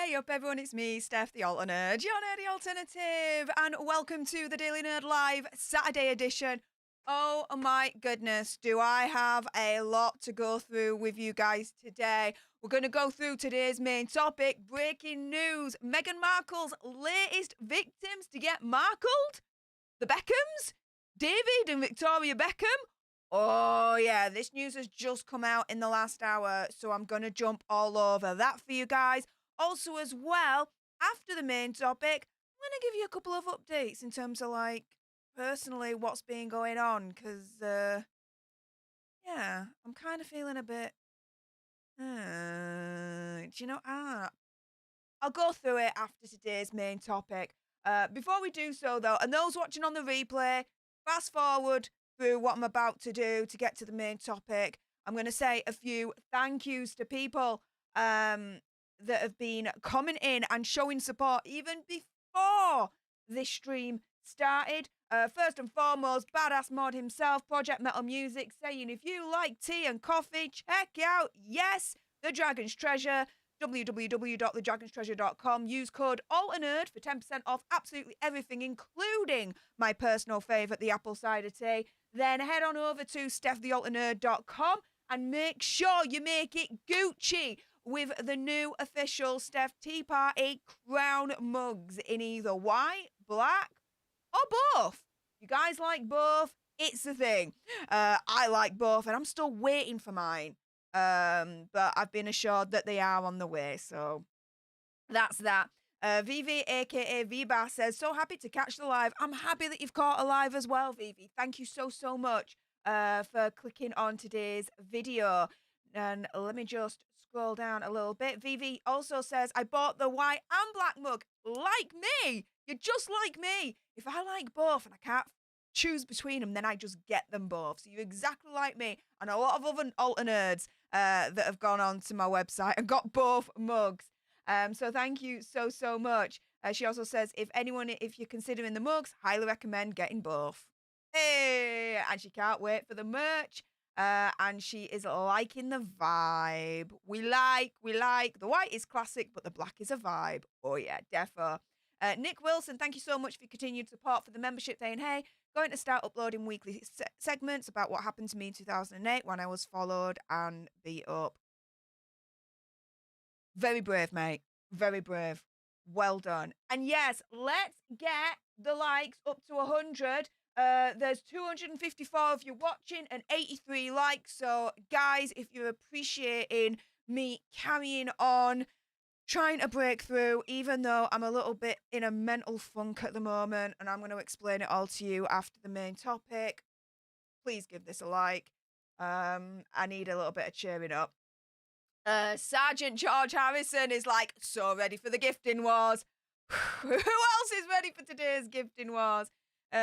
Hey up everyone, it's me, Stef the Alter Nerd, your nerdy alternative, and welcome to the Daily Nerd Live Saturday edition. Oh my goodness, do I have a lot to go through with you guys today. We're going to go through today's main topic, breaking news. Meghan Markle's latest victims to get markled? The Beckhams? David and Victoria Beckham? Oh yeah, this news has just come out in the last hour, so I'm going to jump all over that for you guys. Also, as well, after the main topic, I'm going to give you a couple of updates in terms of, like, personally what's been going on, because, yeah, I'm kind of feeling a bit, do you know, I'll go through it after today's main topic. Before we do so, though, and those watching on the replay, fast forward through what I'm about to do to get to the main topic. I'm going to say a few thank yous to people, that have been commenting and showing support even before this stream started. First and foremost, Badass Mod himself, Project Metal Music, saying if you like tea and coffee, check out, yes, The Dragon's Treasure, www.thedragonstreasure.com. Use code ALTERNERD for 10% off absolutely everything, including my personal favourite, the apple cider tea. Then head on over to stefthealternerd.com and make sure you make it Gucci with the new official Stef Tea Party crown mugs in either white, black, or both. You guys like both? It's the thing. I like both, and I'm still waiting for mine. But I've been assured that they are on the way, so that's that. Vivi, aka Viba, says, so happy to catch the live. I'm happy that you've caught a live as well, Vivi. Thank you so much for clicking on today's video. And let me just scroll down a little bit. Vivi also says, I bought the white and black mug. Like me. You're just like me. If I like both and I can't choose between them, then I just get them both. So you're exactly like me and a lot of other alter nerds that have gone on to my website and got both mugs. So thank you so much. She also says, if you're considering the mugs, highly recommend getting both. Hey, and she can't wait for the merch. And she is liking the vibe. We like. The white is classic, but the black is a vibe. Oh yeah, defo. Nick Wilson, thank you so much for your continued support for the membership, saying, hey, going to start uploading weekly segments about what happened to me in 2008 when I was followed and beat up. Very brave, mate. Very brave. Well done. And yes, let's get the likes up to 100. There's 254 of you watching and 83 likes. So, guys, if you're appreciating me carrying on, trying to break through, even though I'm a little bit in a mental funk at the moment, and I'm going to explain it all to you after the main topic, please give this a like. I need a little bit of cheering up. Sergeant George Harrison is like, so ready for the gifting wars. Who else is ready for today's gifting wars?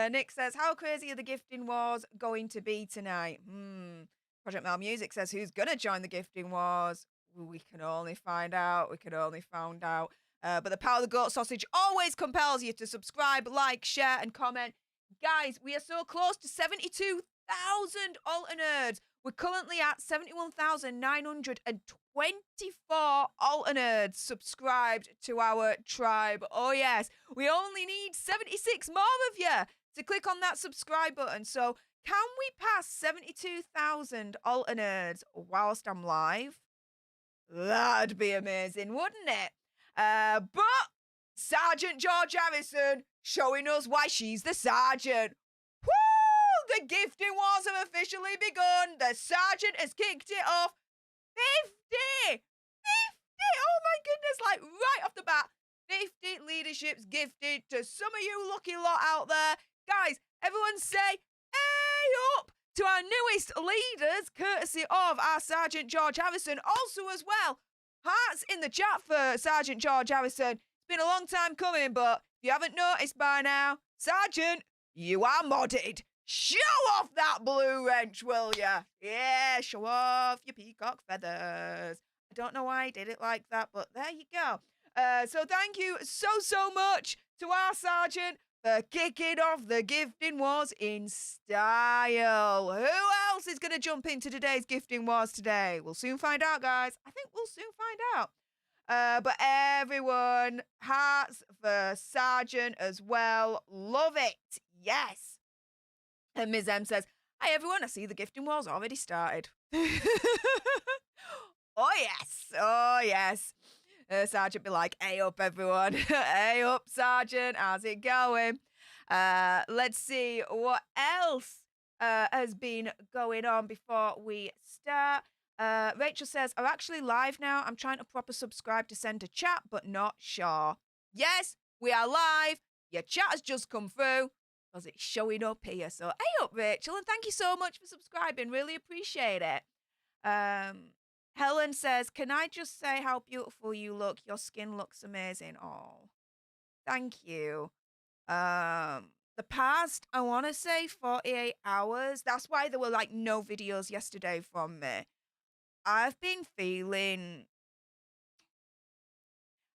Nick says, how crazy are the gifting wars going to be tonight? Project Metal Music says, who's going to join the gifting wars? We can only find out. But the power of the goat sausage always compels you to subscribe, like, share, and comment. Guys, we are so close to 72,000 alter nerds. We're currently at 71,924 alter nerds subscribed to our tribe. Oh, yes. We only need 76 more of you to click on that subscribe button. So can we pass 72,000 alter nerds whilst I'm live? That'd be amazing, wouldn't it? But Sergeant George Harrison showing us why she's the sergeant. Woo! The gifting wars have officially begun. The sergeant has kicked it off. 50! Oh my goodness, like right off the bat. 50 leaderships gifted to some of you lucky lot out there. Guys, everyone say, hey up to our newest leaders, courtesy of our Sergeant George Harrison. Also as well, hearts in the chat for Sergeant George Harrison. It's been a long time coming, but if you haven't noticed by now, Sergeant, you are modded. Show off that blue wrench, will ya? Yeah, show off your peacock feathers. I don't know why I did it like that, but there you go. So thank you so much to our Sergeant for kicking off the gifting wars in style. Who else is going to jump into today's gifting wars today? We'll soon find out, guys. I think we'll soon find out. But everyone, hearts for Sergeant as well. Love it. Yes. And Ms. M says, hi everyone, I see the gifting war's already started. Oh yes, oh yes. Sergeant be like, hey up everyone. Hey up Sergeant, how's it going? Let's see what else has been going on before we start. Rachel says, I'm actually live now. I'm trying to proper subscribe to send a chat, but not sure. Yes, we are live. Your chat has just come through because it's showing up here. So, hey up, Rachel, and thank you so much for subscribing. Really appreciate it. Helen says, can I just say how beautiful you look? Your skin looks amazing. Oh, thank you. The past, I want to say 48 hours. That's why there were like no videos yesterday from me. I've been feeling,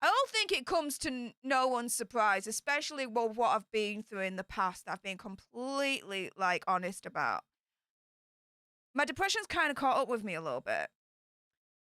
I don't think it comes to no one's surprise, especially with what I've been through in the past. I've been completely like honest about. My depression's kind of caught up with me a little bit.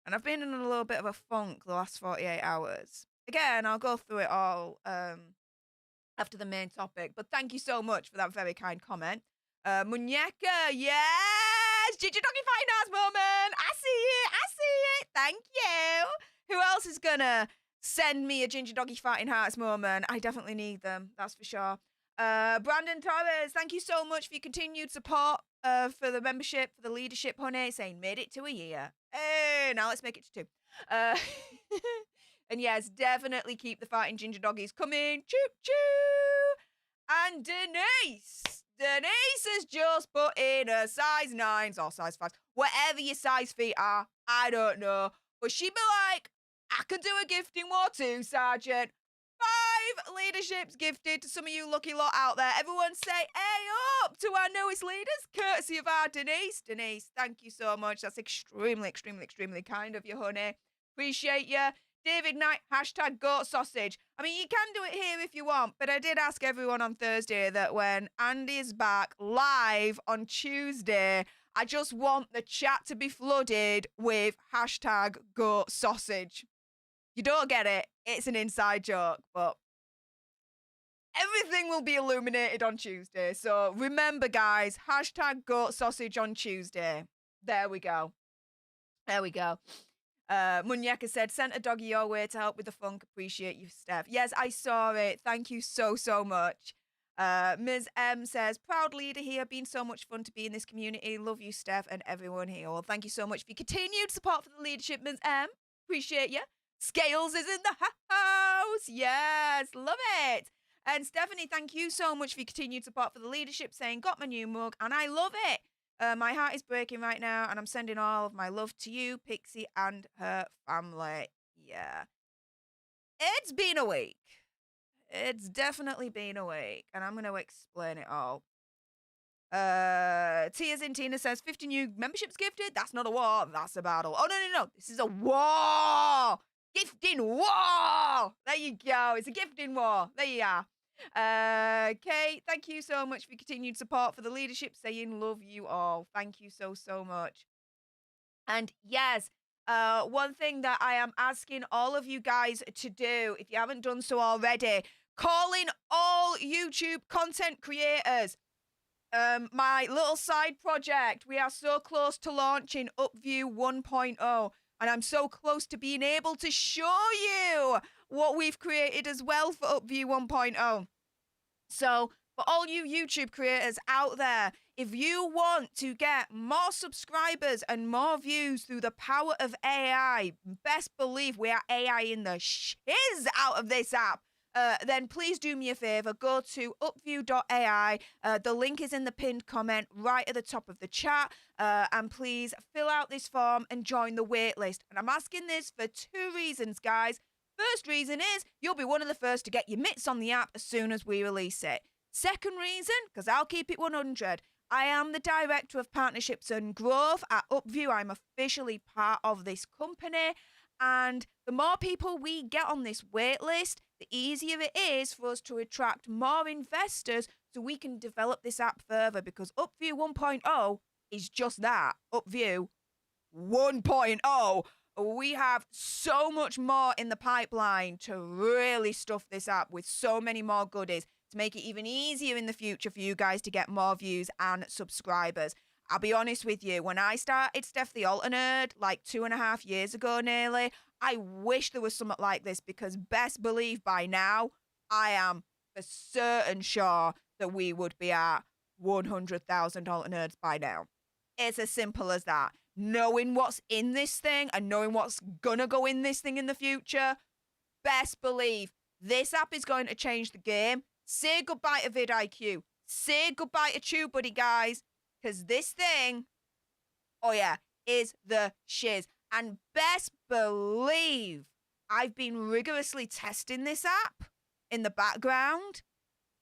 And I've been in a little bit of a funk the last 48 hours. Again, I'll go through it all after the main topic. But thank you so much for that very kind comment. Muñeca, yes! Gigi Doggy Fine Arts moment. I see it. I see it. Thank you. Who else is going to send me a Ginger Doggy Fighting Hearts moment? I definitely need them. That's for sure. Brandon Torres, thank you so much for your continued support for the membership, for the leadership, honey. Saying made it to a year. Hey, now let's make it to 2. And yes, definitely keep the fighting ginger doggies coming. Choo choo. And Denise has just put in a size 9s or size 5s, whatever your size feet are. I don't know, but she'd be like, I could do a gifting war too, Sergeant. 5 leaderships gifted to some of you lucky lot out there. Everyone say, hey up to our newest leaders, courtesy of our Denise. Denise, thank you so much. That's extremely, extremely, extremely kind of you, honey. Appreciate you. David Knight, hashtag goat sausage. I mean, you can do it here if you want, but I did ask everyone on Thursday that when Andy is back live on Tuesday, I just want the chat to be flooded with hashtag goat sausage. You don't get it. It's an inside joke, but everything will be illuminated on Tuesday. So remember, guys, hashtag goat sausage on Tuesday. There we go. There we go. Muñeca said, sent a doggy your way to help with the funk. Appreciate you, Stef. Yes, I saw it. Thank you so, so much. Ms. M says, proud leader here. Been so much fun to be in this community. Love you, Stef, and everyone here. Well, thank you so much for your continued support for the leadership, Ms. M. Appreciate you. Scales is in the house. Yes, love it. And Stephanie, thank you so much for your continued support for the leadership, saying, got my new mug, and I love it. My heart is breaking right now, and I'm sending all of my love to you, Pixie, and her family. Yeah. It's been a week. It's definitely been a week, and I'm going to explain it all. Tia's in Tina says, 50 new memberships gifted? That's not a war, that's a battle. Oh, no. This is a war. Gifting war. There you go. It's a gifting war. There you are. Kate, thank you so much for your continued support for the leadership, saying love you all. Thank you so, so much. And yes, one thing that I am asking all of you guys to do, if you haven't done so already, calling all YouTube content creators. My little side project, we are so close to launching Upview 1.0, and I'm so close to being able to show you what we've created as well for Upview 1.0. So for all you YouTube creators out there, if you want to get more subscribers and more views through the power of AI, best believe we are AI in the shiz out of this app. Then please do me a favor, go to upview.ai. The link is in the pinned comment right at the top of the chat. And please fill out this form and join the waitlist. And I'm asking this for 2 reasons, guys. First reason is you'll be one of the first to get your mitts on the app as soon as we release it. Second reason, because I'll keep it 100, I am the Director of Partnerships and Growth at Upview. I'm officially part of this company. And the more people we get on this waitlist, the easier it is for us to attract more investors so we can develop this app further, because Upview 1.0 is just that, Upview 1.0. we have so much more in the pipeline to really stuff this up with so many more goodies to make it even easier in the future for you guys to get more views and subscribers. I'll be honest with you, when I started Stef the Alternate like 2.5 years ago nearly, I wish there was something like this because best believe by now, I am for certain sure that we would be at 100,000 alternates by now. It's as simple as that. Knowing what's in this thing and knowing what's gonna go in this thing in the future, best believe this app is going to change the game. Say goodbye to vidIQ. Say goodbye to TubeBuddy, guys, because this thing, oh yeah, is the shiz. And best believe I've been rigorously testing this app in the background,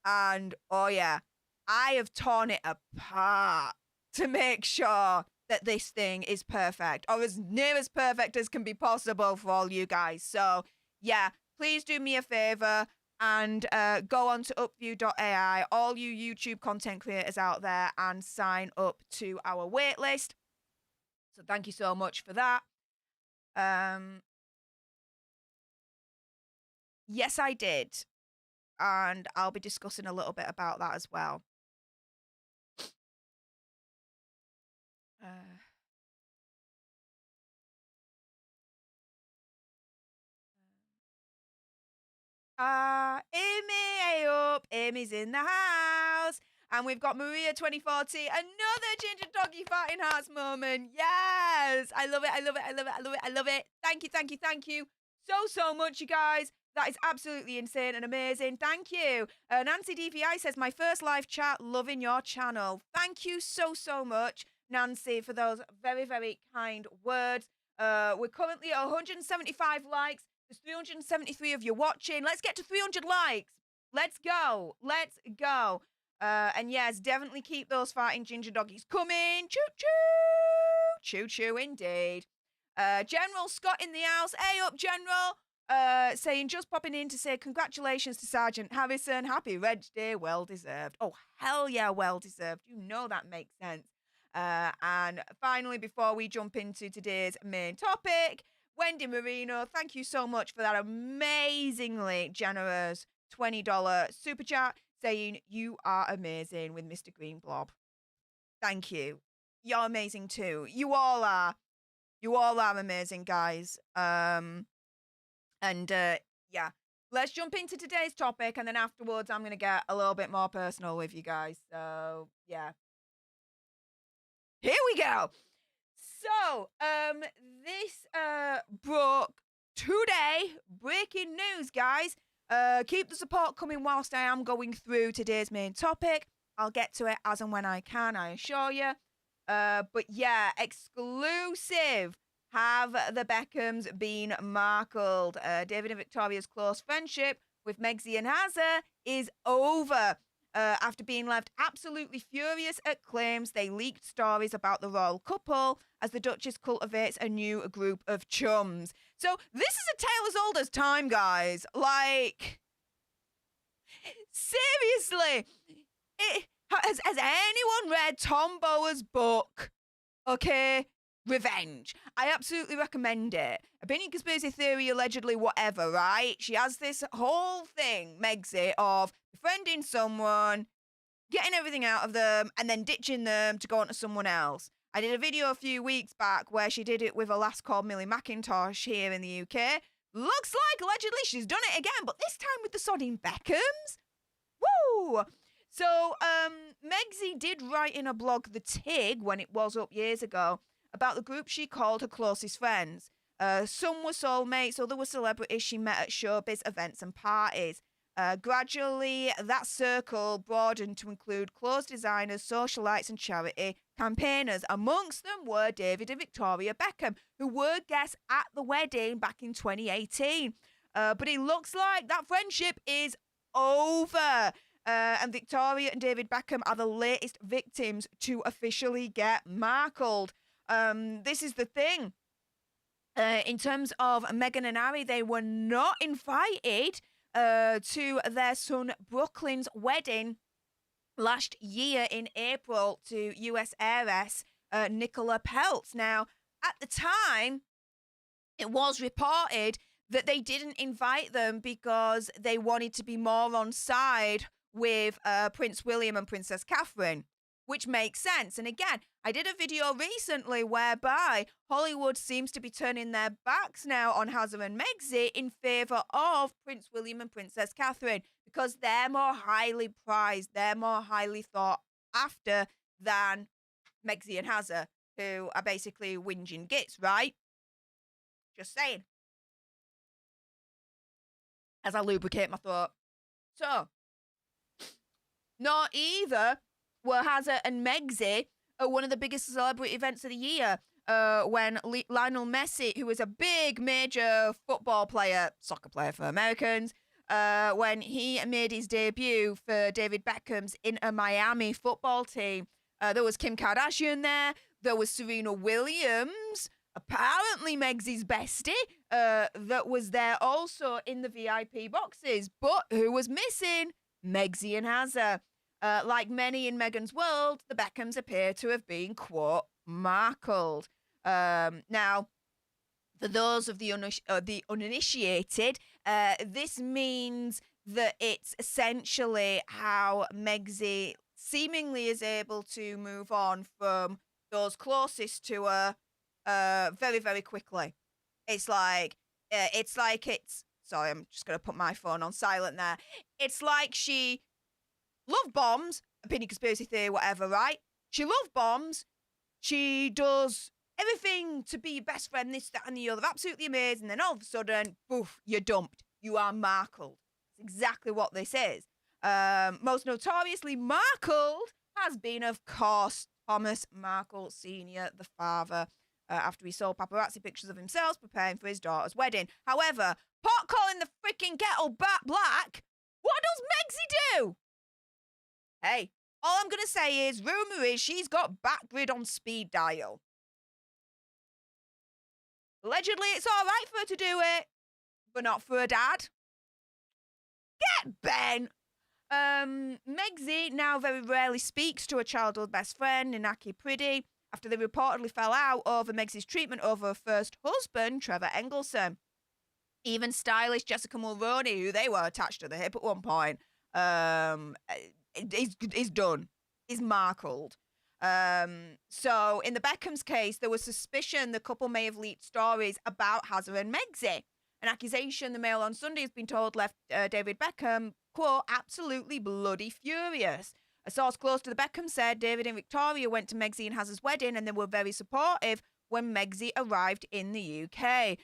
and oh yeah, I have torn it apart to make sure that this thing is perfect, or as near as perfect as can be possible for all you guys. So yeah, please do me a favor and go on to upview.ai, all you YouTube content creators out there, and sign up to our waitlist. So thank you so much for that. Yes, I did. And I'll be discussing a little bit about that as well. Amy, hey up. Amy's in the house. And we've got Maria 2040, another ginger doggy farting hearts moment. Yes. I love it. I love it. I love it. I love it. I love it. Thank you. Thank you. Thank you so much, you guys. That is absolutely insane and amazing. Thank you. Nancy DVI says, my first live chat, loving your channel. Thank you so much, Nancy, for those very, very kind words. We're currently at 175 likes. There's 373 of you watching. Let's get to 300 likes. Let's go. Let's go. And yes, definitely keep those farting ginger doggies coming. Choo-choo. Choo-choo indeed. General Scott in the house. Hey up, General. Saying, just popping in to say congratulations to Sergeant Harrison. Happy Reg Day. Well deserved. Oh, hell yeah, well deserved. You know that makes sense. And finally, before we jump into today's main topic, Wendy Marino, thank you so much for that amazingly generous $20 super chat, saying you are amazing with Mr. Green Blob. Thank you. You're amazing too. You all are. You all are amazing, guys. Yeah, let's jump into today's topic, and then afterwards I'm going to get a little bit more personal with you guys. So, yeah. Here we go. So, this broke today. Breaking news, guys. Keep the support coming whilst I am going through today's main topic. I'll get to it as and when I can, I assure you. But yeah, exclusive. Have the Beckhams been Markled? David and Victoria's close friendship with Meghan and Harry is over. After being left absolutely furious at claims they leaked stories about the royal couple as the Duchess cultivates a new group of chums. So this is a tale as old as time, guys. Like, seriously, has anyone read Tom Bower's book? Okay, Revenge. I absolutely recommend it. Opinion, conspiracy theory, allegedly, whatever, right? She has this whole thing, Megxit, of befriending someone, getting everything out of them, and then ditching them to go on to someone else. I did a video a few weeks back where she did it with a lass called Millie McIntosh here in the UK. Looks like, allegedly, she's done it again, but this time with the sodding Beckhams. Woo! So, Megxit did write in a blog, The Tig, when it was up years ago, about the group she called her closest friends. Some were soulmates, other were celebrities she met at showbiz events and parties. Gradually, that circle broadened to include clothes designers, socialites and charity campaigners. Amongst them were David and Victoria Beckham, who were guests at the wedding back in 2018. But it looks like that friendship is over. And Victoria and David Beckham are the latest victims to officially get Markled. This is the thing. In terms of Meghan and Harry, they were not invited to their son Brooklyn's wedding last year in April to US heiress Nicola Peltz. Now, at the time, it was reported that they didn't invite them because they wanted to be more on side with Prince William and Princess Catherine, which makes sense. And again, I did a video recently whereby Hollywood seems to be turning their backs now on Hazza and Megxie in favour of Prince William and Princess Catherine because they're more highly prized, they're more highly thought after than Megxie and Hazza, who are basically whinging gits, right? Just saying. As I lubricate my thought. So, not either were Hazza and Megxie at one of the biggest celebrity events of the year when Lionel Messi, who was a big, major football player, soccer player for Americans, when he made his debut for David Beckham's Inter Miami football team. There was Kim Kardashian there was Serena Williams, apparently Megxie's bestie, that was there also in the VIP boxes. But who was missing? Megxie and Hazza. Like many in Meghan's world, the Beckhams appear to have been, quote, markled. Now, for those of the uninitiated, this means that it's essentially how Megxie seemingly is able to move on from those closest to her very, very quickly. It's like sorry, I'm just going to put my phone on silent there. It's like she love bombs, opinion, conspiracy theory, whatever, right? She love bombs. She does everything to be your best friend, this, that, and the other. Absolutely amazing. Then all of a sudden, poof, you're dumped. You are markled. That's exactly what this is. Most notoriously markled has been, of course, Thomas Markle Sr., the father, after he saw paparazzi pictures of himself preparing for his daughter's wedding. However, pot calling the freaking kettle black, what does Megxie do? Hey, all I'm going to say is, rumour is she's got Backgrid on speed dial. Allegedly, it's all right for her to do it, but not for her dad. Get bent. Megxie now very rarely speaks to her childhood best friend, Inaki Priddy, after they reportedly fell out over Megxie's treatment over her first husband, Trevor Engelson. Even stylish Jessica Mulroney, who they were attached to the hip at one point, is done. Is markled. So in the Beckhams case, there was suspicion the couple may have leaked stories about Hazza and Megxie. An accusation the Mail on Sunday has been told left David Beckham, quote, absolutely bloody furious. A source close to the Beckhams said David and Victoria went to Megxie and Hazza's wedding and they were very supportive when Megxie arrived in the UK.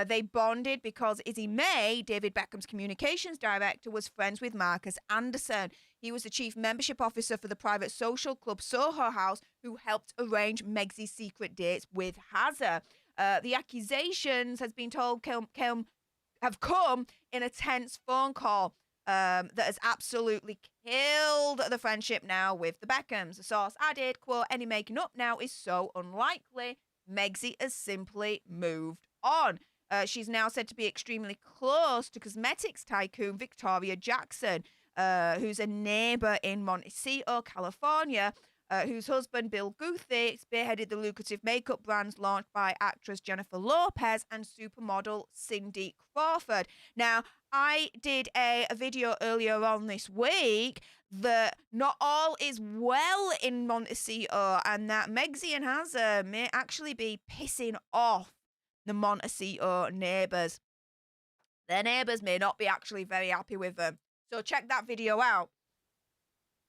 They bonded because Izzy May, David Beckham's communications director, was friends with Marcus Anderson. He was the chief membership officer for the private social club Soho House, who helped arrange Megxie's secret dates with Hazza. The accusations, has been told, have come in a tense phone call that has absolutely killed the friendship now with the Beckhams. The source added, quote, any making up now is so unlikely. Megxie has simply moved on. She's now said to be extremely close to cosmetics tycoon Victoria Jackson, who's a neighbor in Montecito, California, whose husband, Bill Guthrie, spearheaded the lucrative makeup brands launched by actress Jennifer Lopez and supermodel Cindy Crawford. Now, I did a video earlier on this week that not all is well in Montecito and that Megxie and Hazza may actually be pissing off the Montecito neighbours. Their neighbours may not be actually very happy with them. So check that video out.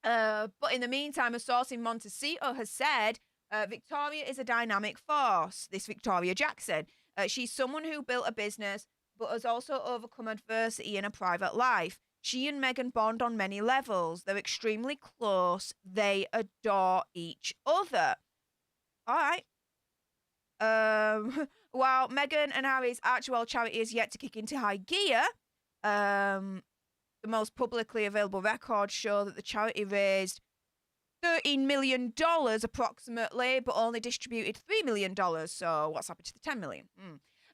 But in the meantime, a source in Montecito has said Victoria is a dynamic force, this Victoria Jackson. She's someone who built a business but has also overcome adversity in her private life. She and Meghan bond on many levels. They're extremely close. They adore each other. All right. While Meghan and Harry's actual charity is yet to kick into high gear, the most publicly available records show that the charity raised $13 million approximately, but only distributed $3 million. So what's happened to the $10 million?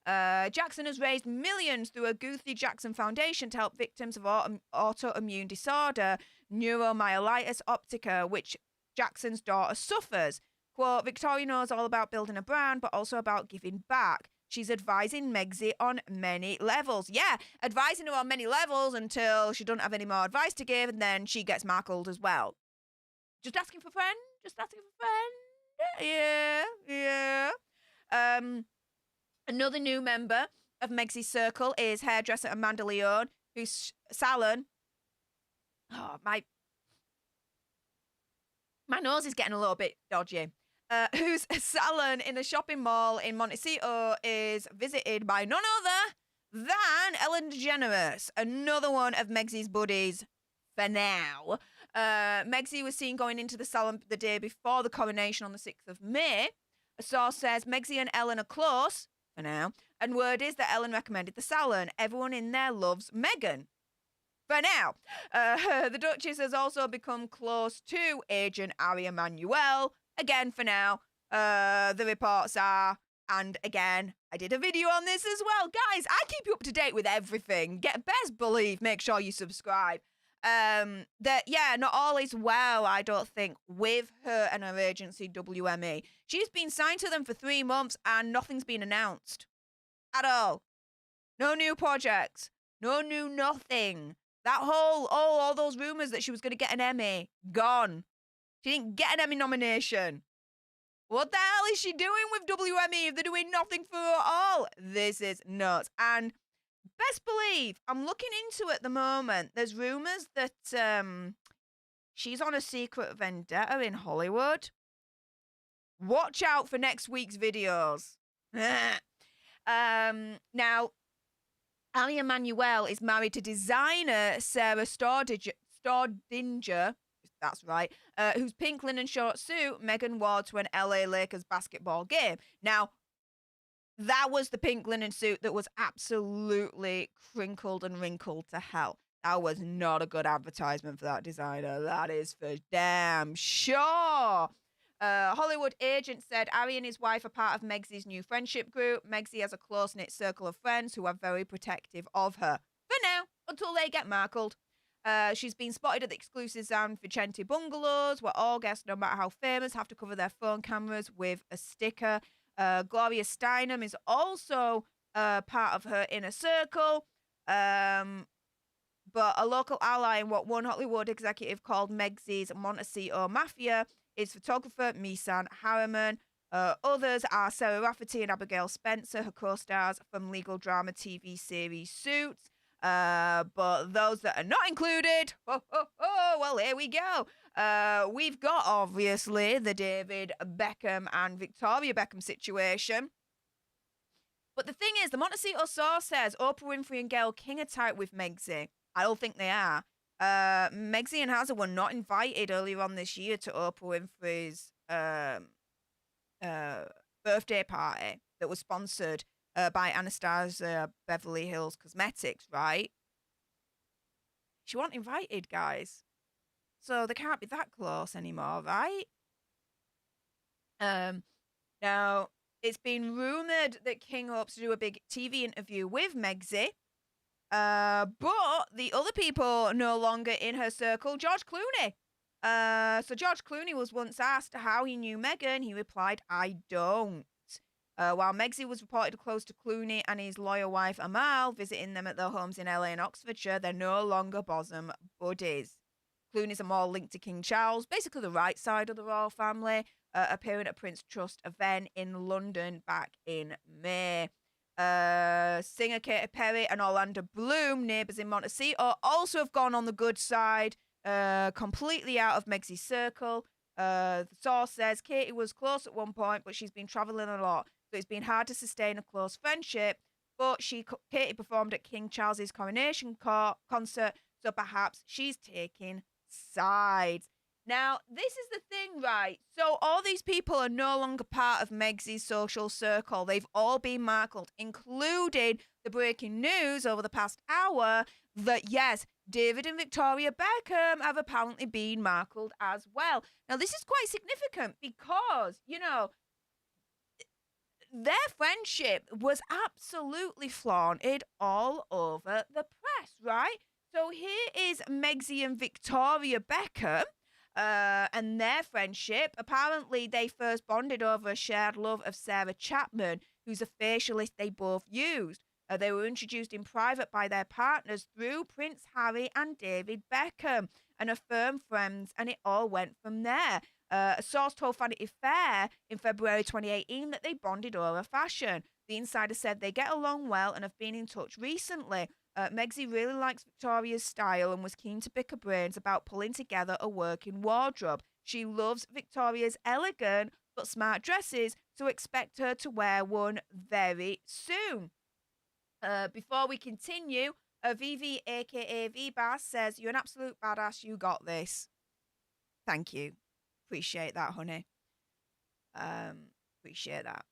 Jackson has raised millions through a Guthrie Jackson Foundation to help victims of autoimmune disorder, neuromyelitis optica, which Jackson's daughter suffers. Quote, Victoria knows all about building a brand, but also about giving back. she's advising Megxie on many levels. Yeah, advising her on many levels until she doesn't have any more advice to give, and then she gets Markled as well. Just asking for friend. Just asking for friend. Yeah. Another new member of Megxie's circle is hairdresser Amanda Leone, whose salon. Oh, my nose is getting a little bit dodgy. Whose salon in a shopping mall in Montecito is visited by none other than Ellen DeGeneres, another one of Megxie's buddies for now. Megxie was seen going into the salon the day before the coronation on the 6th of May. A source says Megxie and Ellen are close for now, and word is that Ellen recommended the salon. Everyone in there loves Meghan. For now, the Duchess has also become close to agent Harry Emanuel. Again, for now, the reports are, and again, I did a video on this as well. Guys, I keep you up to date with everything. Best believe, make sure you subscribe. Not all is well, I don't think, with her and her agency, WME. She's been signed to them for 3 months and nothing's been announced. At all. No new projects. No new nothing. That whole, all those rumours that she was going to get an Emmy, gone. She didn't get an Emmy nomination. What the hell is she doing with WME if they're doing nothing for her at all? This is nuts. And best believe, I'm looking into it at the moment. There's rumours that she's on a secret vendetta in Hollywood. Watch out for next week's videos. Now, Harry Emanuel is married to designer Sarah Stordinger, that's right, whose pink linen short suit Meghan wore to an LA Lakers basketball game. Now, that was the pink linen suit that was absolutely crinkled and wrinkled to hell. That was not a good advertisement for that designer. That is for damn sure. Hollywood agent said Harry and his wife are part of Megxie's new friendship group. Megxie has a close-knit circle of friends who are very protective of her. For now, until they get Markled. She's been spotted at the exclusive San Vicente bungalows, where all guests, no matter how famous, have to cover their phone cameras with a sticker. Gloria Steinem is also part of her inner circle. But a local ally in what one Hollywood executive called Megxie's Montecito Mafia is photographer Misan Harriman. Others are Sarah Rafferty and Abigail Spencer, her co-stars from legal drama TV series Suits. But those that are not included, well, here we go. We've got, obviously, the David Beckham and Victoria Beckham situation. But the thing is, the Montecito source says Oprah Winfrey and Gayle King are tight with Megxie. I don't think they are. Megxie and Hazard were not invited earlier on this year to Oprah Winfrey's birthday party that was sponsored by Anastasia Beverly Hills Cosmetics, right? She wasn't invited, guys. So they can't be that close anymore, right? Now, it's been rumoured that King hopes to do a big TV interview with Megxie. But the other people no longer in her circle, George Clooney. So George Clooney was once asked how he knew Meghan. He replied, I don't. While Megxie was reported close to Clooney and his loyal wife Amal, visiting them at their homes in LA and Oxfordshire, they're no longer bosom buddies. Clooney's are more linked to King Charles, basically the right side of the royal family, appearing at Prince Trust event in London back in May. Singer Katy Perry and Orlando Bloom, neighbours in Montecito, also have gone on the good side, completely out of Megxie's circle. The source says Katy was close at one point, but she's been travelling a lot, so it's been hard to sustain a close friendship. But Katy performed at King Charles's coronation concert, so perhaps she's taking sides. Now, this is the thing, right? So all these people are no longer part of Megxie's social circle. They've all been Markled, including the breaking news over the past hour that, yes, David and Victoria Beckham have apparently been Markled as well. Now, this is quite significant because, you know, their friendship was absolutely flaunted all over the press, right? So here is Megxie and Victoria Beckham. And their friendship, apparently they first bonded over a shared love of Sarah Chapman, who's a facialist they both used. They were introduced in private by their partners through Prince Harry and David Beckham and are firm friends, and it all went from there. A source told Vanity Fair in February 2018 that they bonded over fashion. The insider said they get along well and have been in touch recently. Megxie really likes Victoria's style and was keen to pick her brains about pulling together a working wardrobe. She loves Victoria's elegant but smart dresses, so expect her to wear one very soon. Before we continue, Vivi, aka V-Bass, says, "You're an absolute badass, you got this." Thank you. Appreciate that, honey. Appreciate that.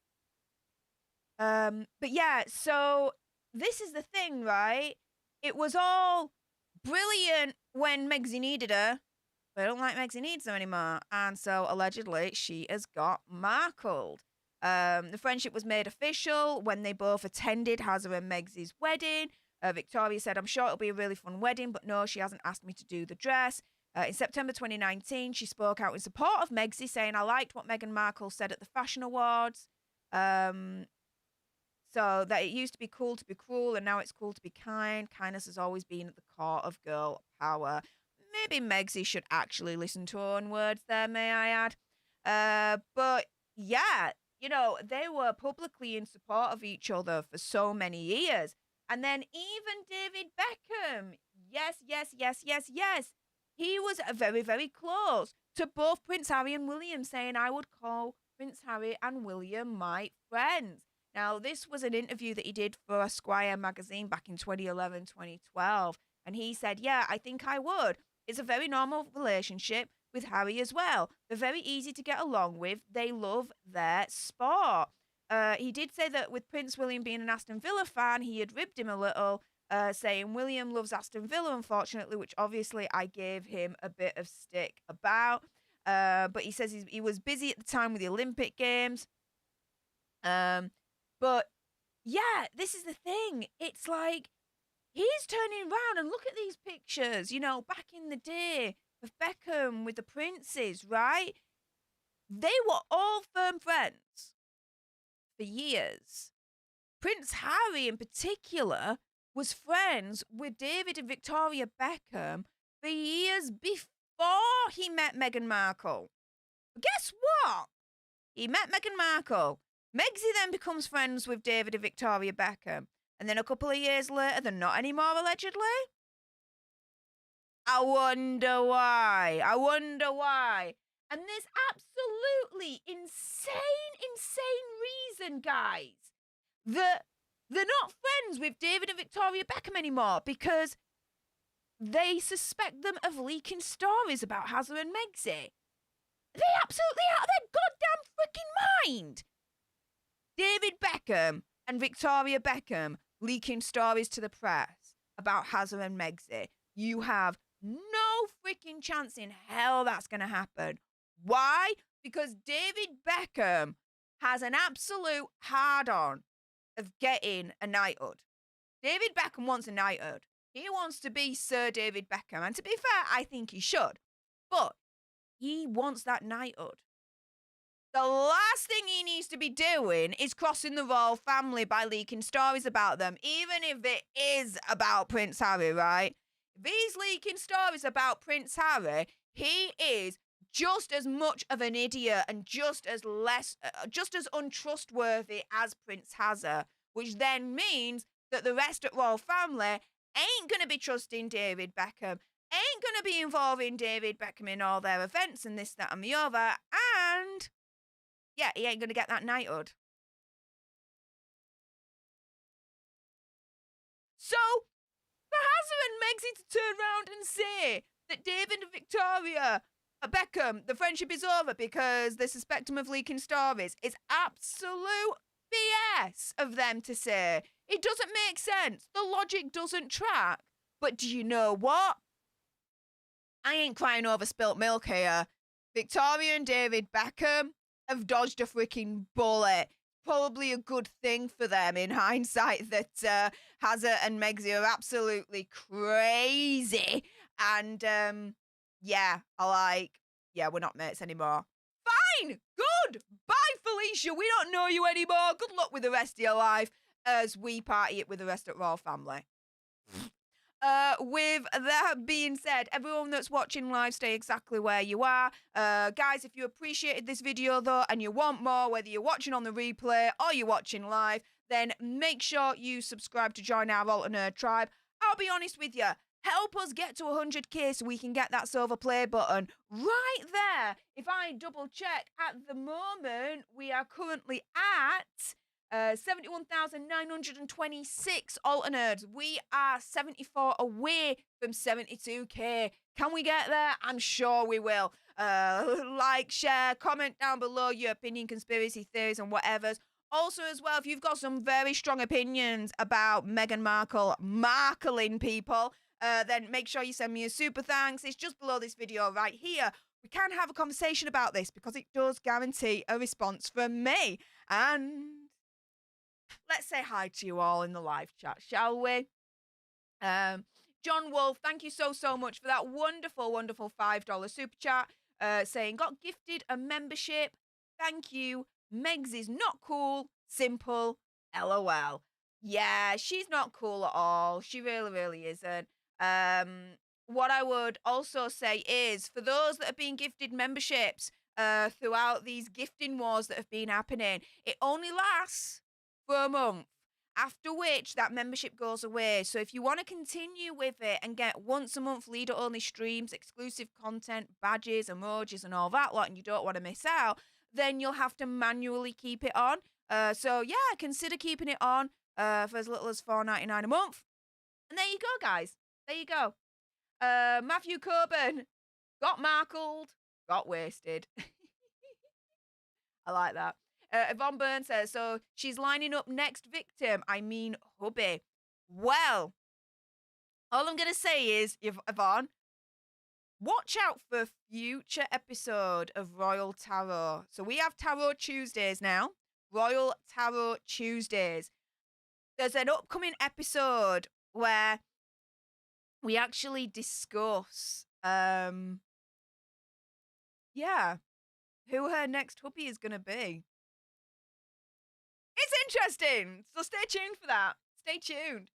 But yeah, so this is the thing, right? It was all brilliant when Megxie needed her, but I don't like Megxie needs her anymore. And so allegedly she has got Markled. The friendship was made official when they both attended Hazza and Megxie's wedding. Victoria said, "I'm sure it'll be a really fun wedding, but no, she hasn't asked me to do the dress." In September 2019, she spoke out in support of Megxie, saying, "I liked what Meghan Markle said at the Fashion Awards. So that it used to be cool to be cruel, and now it's cool to be kind. Kindness has always been at the core of girl power." Maybe Megxie should actually listen to her own words there, may I add. But yeah, you know, they were publicly in support of each other for so many years. And then even David Beckham, yes. He was very, very close to both Prince Harry and William, saying, "I would call Prince Harry and William my friends." Now, this was an interview that he did for Esquire magazine back in 2011, 2012. And he said, "Yeah, I think I would. It's a very normal relationship with Harry as well. They're very easy to get along with. They love their sport." He did say that with Prince William being an Aston Villa fan, he had ribbed him a little, saying, "William loves Aston Villa, unfortunately," which obviously I gave him a bit of stick about. But he says he was busy at the time with the Olympic Games. But yeah, this is the thing. It's like he's turning around and look at these pictures, you know, back in the day of Beckham with the princes, right? They were all firm friends for years. Prince Harry, in particular, was friends with David and Victoria Beckham for years before he met Meghan Markle. But guess what? He met Meghan Markle. Megxie then becomes friends with David and Victoria Beckham. And then a couple of years later, they're not anymore, allegedly. I wonder why. And there's absolutely insane reason, guys, that they're not friends with David and Victoria Beckham anymore because they suspect them of leaking stories about Hazza and Megxie. They absolutely out of their goddamn freaking mind. David Beckham and Victoria Beckham leaking stories to the press about Hazza and Megxie. You have no freaking chance in hell that's going to happen. Why? Because David Beckham has an absolute hard-on of getting a knighthood. David Beckham wants a knighthood. He wants to be Sir David Beckham. And to be fair, I think he should. But he wants that knighthood. The last thing he needs to be doing is crossing the royal family by leaking stories about them, even if it is about Prince Harry, right? If he's leaking stories about Prince Harry, he is just as much of an idiot and just as untrustworthy as Prince Hazza, which then means that the rest of royal family ain't going to be trusting David Beckham, ain't going to be involving David Beckham in all their events and this, that, and the other, and yeah, he ain't going to get that knighthood. So, for Hazza and Megxie to turn around and say that David and Victoria Beckham, the friendship is over because they suspect him of leaking stories, is absolute BS of them to say. It doesn't make sense. The logic doesn't track. But do you know what? I ain't crying over spilt milk here. Victoria and David Beckham have dodged a freaking bullet. Probably a good thing for them in hindsight that Hazza and Megxie are absolutely crazy. And yeah, we're not mates anymore. Fine, good, Bye, Felicia. We don't know you anymore. Good luck with the rest of your life as we party it with the rest of the royal family. With that being said, everyone that's watching live, stay exactly where you are. Guys, if you appreciated this video, though, and you want more, whether you're watching on the replay or you're watching live, then make sure you subscribe to join our alternate tribe. I'll be honest with you. Help us get to 100k so we can get that silver play button right there. If I double check, at the moment, we are currently at 71,926 alternates. We are 74 away from 72k. Can we get there? I'm sure we will. Like, share, comment down below your opinion, conspiracy theories, and whatever's. Also, as well, if you've got some very strong opinions about Meghan Markle markling people, then make sure you send me a super thanks. It's just below this video right here. We can have a conversation about this because it does guarantee a response from me. And let's say hi to you all in the live chat, shall we? John Wolf, thank you so much for that wonderful, wonderful $5 super chat, saying, got gifted a membership. Thank you. Megs is not cool. Simple. LOL. Yeah, she's not cool at all. She really, really isn't. What I would also say is, for those that have been gifted memberships throughout these gifting wars that have been happening, it only lasts for a month, after which that membership goes away. So if you want to continue with it and get once a month leader-only streams, exclusive content, badges, emojis, and all that lot, and you don't want to miss out, then you'll have to manually keep it on. So yeah, consider keeping it on for as little as $4.99 a month. And there you go, guys. There you go. Matthew Coburn got markled, got wasted. I like that. Yvonne Byrne says, so she's lining up next victim. I mean, hubby. Well, all I'm going to say is, Yvonne, watch out for future episode of Royal Tarot. So we have Tarot Tuesdays now. Royal Tarot Tuesdays. There's an upcoming episode where we actually discuss, who her next hubby is going to be. It's interesting. So stay tuned for that. Stay tuned.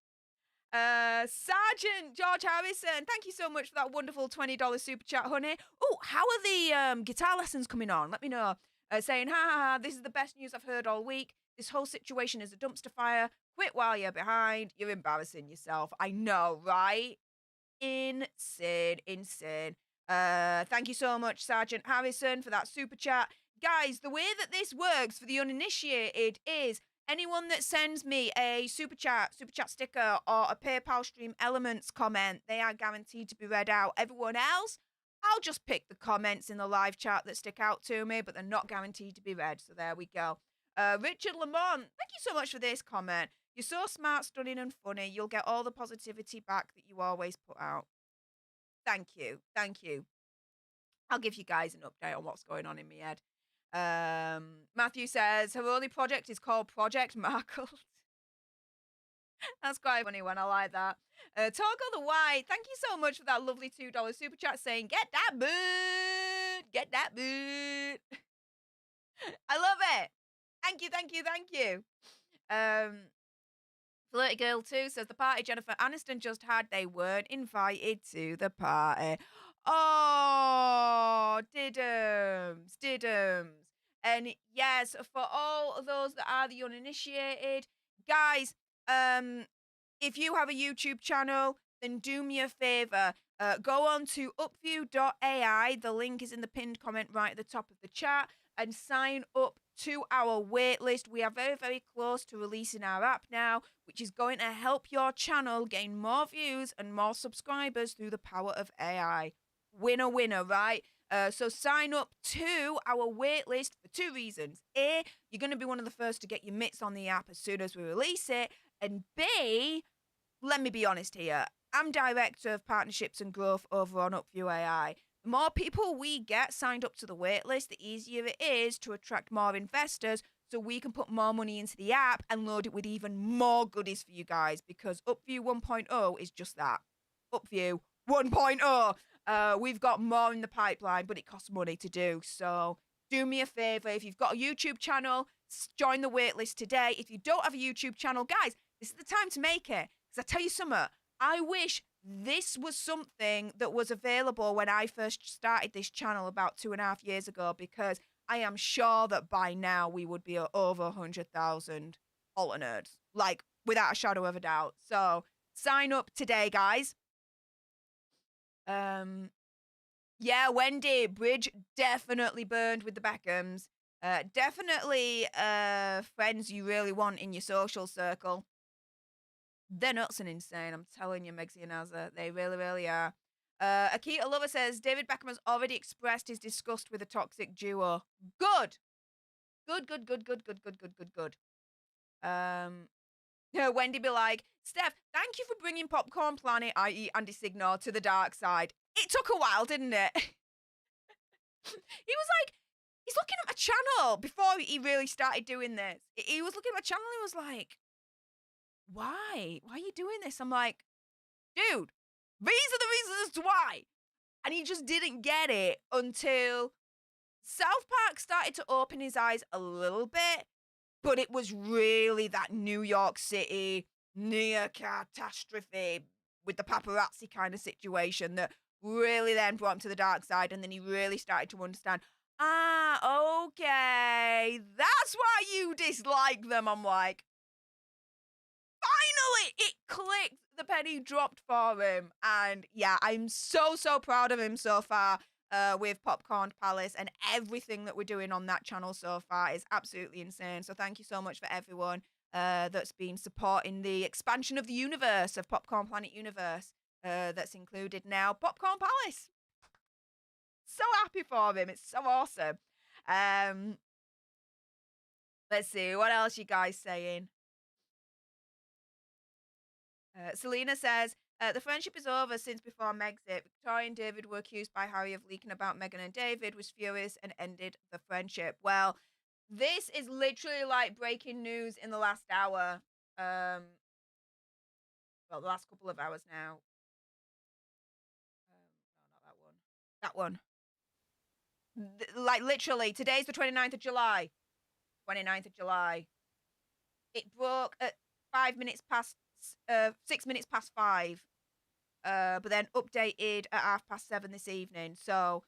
Sergeant George Harrison, thank you so much for that wonderful $20 super chat, honey. Oh, how are the guitar lessons coming on? Let me know. Saying, ha, this is the best news I've heard all week. This whole situation is a dumpster fire. Quit while you're behind. You're embarrassing yourself. I know, right? Insane. Thank you so much, Sergeant Harrison, for that super chat. Guys, the way that this works for the uninitiated is anyone that sends me a super chat sticker, or a PayPal Stream Elements comment, they are guaranteed to be read out. Everyone else, I'll just pick the comments in the live chat that stick out to me, but they're not guaranteed to be read. So there we go. Richard Lamont, thank you so much for this comment. You're so smart, stunning, and funny. You'll get all the positivity back that you always put out. Thank you. I'll give you guys an update on what's going on in my head. Matthew says, her only project is called Project Markled. That's quite funny when I like that. Torgo the White, thank you so much for that lovely $2 super chat, saying, get that boot. I love it. Thank you. Flirty Girl 2 says, the party Jennifer Aniston just had, they weren't invited to the party. Oh, diddums. And yes, for all of those that are the uninitiated, guys, if you have a YouTube channel, then do me a favor. Go on to upview.ai. The link is in the pinned comment right at the top of the chat, and sign up to our wait list. We are very, very close to releasing our app now, which is going to help your channel gain more views and more subscribers through the power of AI. Winner, right? So sign up to our wait list for two reasons. A, you're going to be one of the first to get your mitts on the app as soon as we release it. And B, let me be honest here, I'm Director of Partnerships and Growth over on Upview AI. The more people we get signed up to the waitlist, the easier it is to attract more investors so we can put more money into the app and load it with even more goodies for you guys, because Upview 1.0 is just that. Upview 1.0. We've got more in the pipeline, but it costs money to do. So do me a favor. If you've got a YouTube channel, join the waitlist today. If you don't have a YouTube channel, guys, this is the time to make it. Because I tell you something, I wish this was something that was available when I first started this channel about 2.5 years ago, because I am sure that by now we would be at over 100,000 alter nerds, like without a shadow of a doubt. So sign up today, guys. Yeah, Wendy, bridge definitely burned with the Beckhams. Definitely friends you really want in your social circle. They're nuts and insane, I'm telling you, Megsy and Azza. They really, really are. Akita Lover says, David Beckham has already expressed his disgust with a toxic duo. Good. Good. Wendy be like, Stef, thank you for bringing Popcorn Planet, i.e. Andy Signor, to the dark side. It took a while, didn't it? He was like, he's looking at my channel before he really started doing this. He was looking at my channel and he was like, why? Why are you doing this? I'm like, dude, these are the reasons as to why. And he just didn't get it until South Park started to open his eyes a little bit, but it was really that New York City near catastrophe with the paparazzi kind of situation that really then brought him to the dark side, and then he really started to understand, okay, that's why you dislike them. I'm like, finally, it clicked. The penny dropped for him. And yeah, I'm so proud of him so far with Popcorn Palace, and everything that we're doing on that channel so far is absolutely insane. So thank you so much for everyone that's been supporting the expansion of the universe, of Popcorn Planet universe, that's included now Popcorn Palace. So happy for him. It's so awesome. Let's see, what else you guys saying? Selena says, the friendship is over since before Megxit. Victoria and David were accused by Harry of leaking about Meghan and David, was furious and ended the friendship. Well, this is literally like breaking news in the last hour. Well, the last couple of hours now. No, not that one. That one. Like literally, today's the 29th of July. 29th of July. It broke at 6 minutes past 5. But then updated at 7:30 this evening. So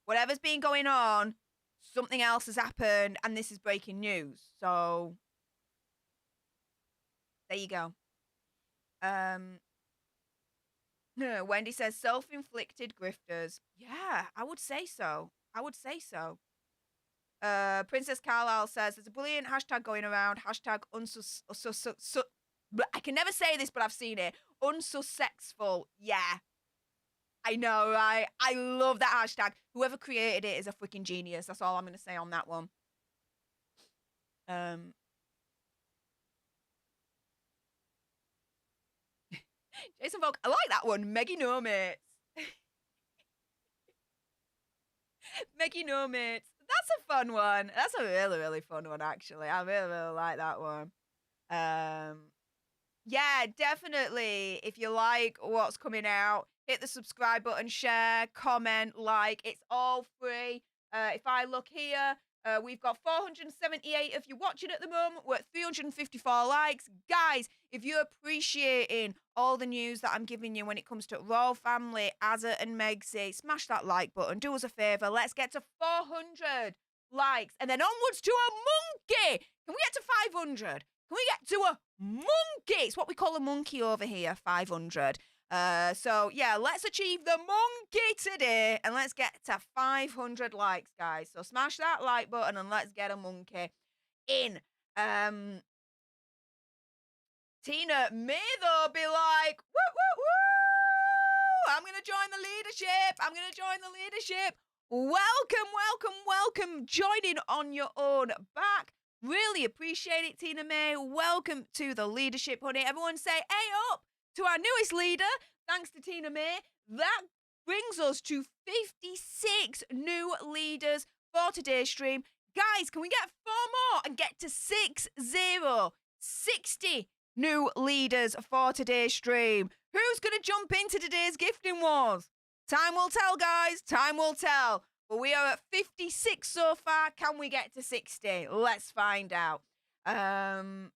whatever's been going on, something else has happened, and this is breaking news. So there you go. Wendy says self-inflicted grifters. Yeah, I would say so. Princess Carlisle says there's a brilliant hashtag going around. Hashtag I can never say this, but I've seen it. Unsuccessful. Yeah. I know, right? I love that hashtag. Whoever created it is a freaking genius. That's all I'm going to say on that one. Jason Volk, I like that one. Meggy No Mates. Meggy No Mates. That's a fun one. That's a really, really fun one, actually. I really, really like that one. Yeah, definitely. If you like what's coming out, hit the subscribe button, share, comment, like. It's all free. If I look here, we've got 478 of you watching at the moment. We're at 354 likes. Guys, if you're appreciating all the news that I'm giving you when it comes to Royal Family, Azza and Megxit, smash that like button. Do us a favor. Let's get to 400 likes and then onwards to a monkey. Can we get to 500? Can we get to a monkey? It's what we call a monkey over here, 500. So, yeah, let's achieve the monkey today, and let's get to 500 likes, guys. So smash that like button, and let's get a monkey in. Tina may, though, be like, woo, woo, woo! I'm going to join the leadership. Welcome. Joining on your own back. Really appreciate it, Tina May. Welcome to the leadership, honey. Everyone say, hey up to our newest leader. Thanks to Tina May. That brings us to 56 new leaders for today's stream. Guys, can we get 4 more and get to 60 new leaders for today's stream? Who's going to jump into today's gifting wars? Time will tell, guys. Time will tell. But we are at 56 so far. Can we get to 60? Let's find out. Let's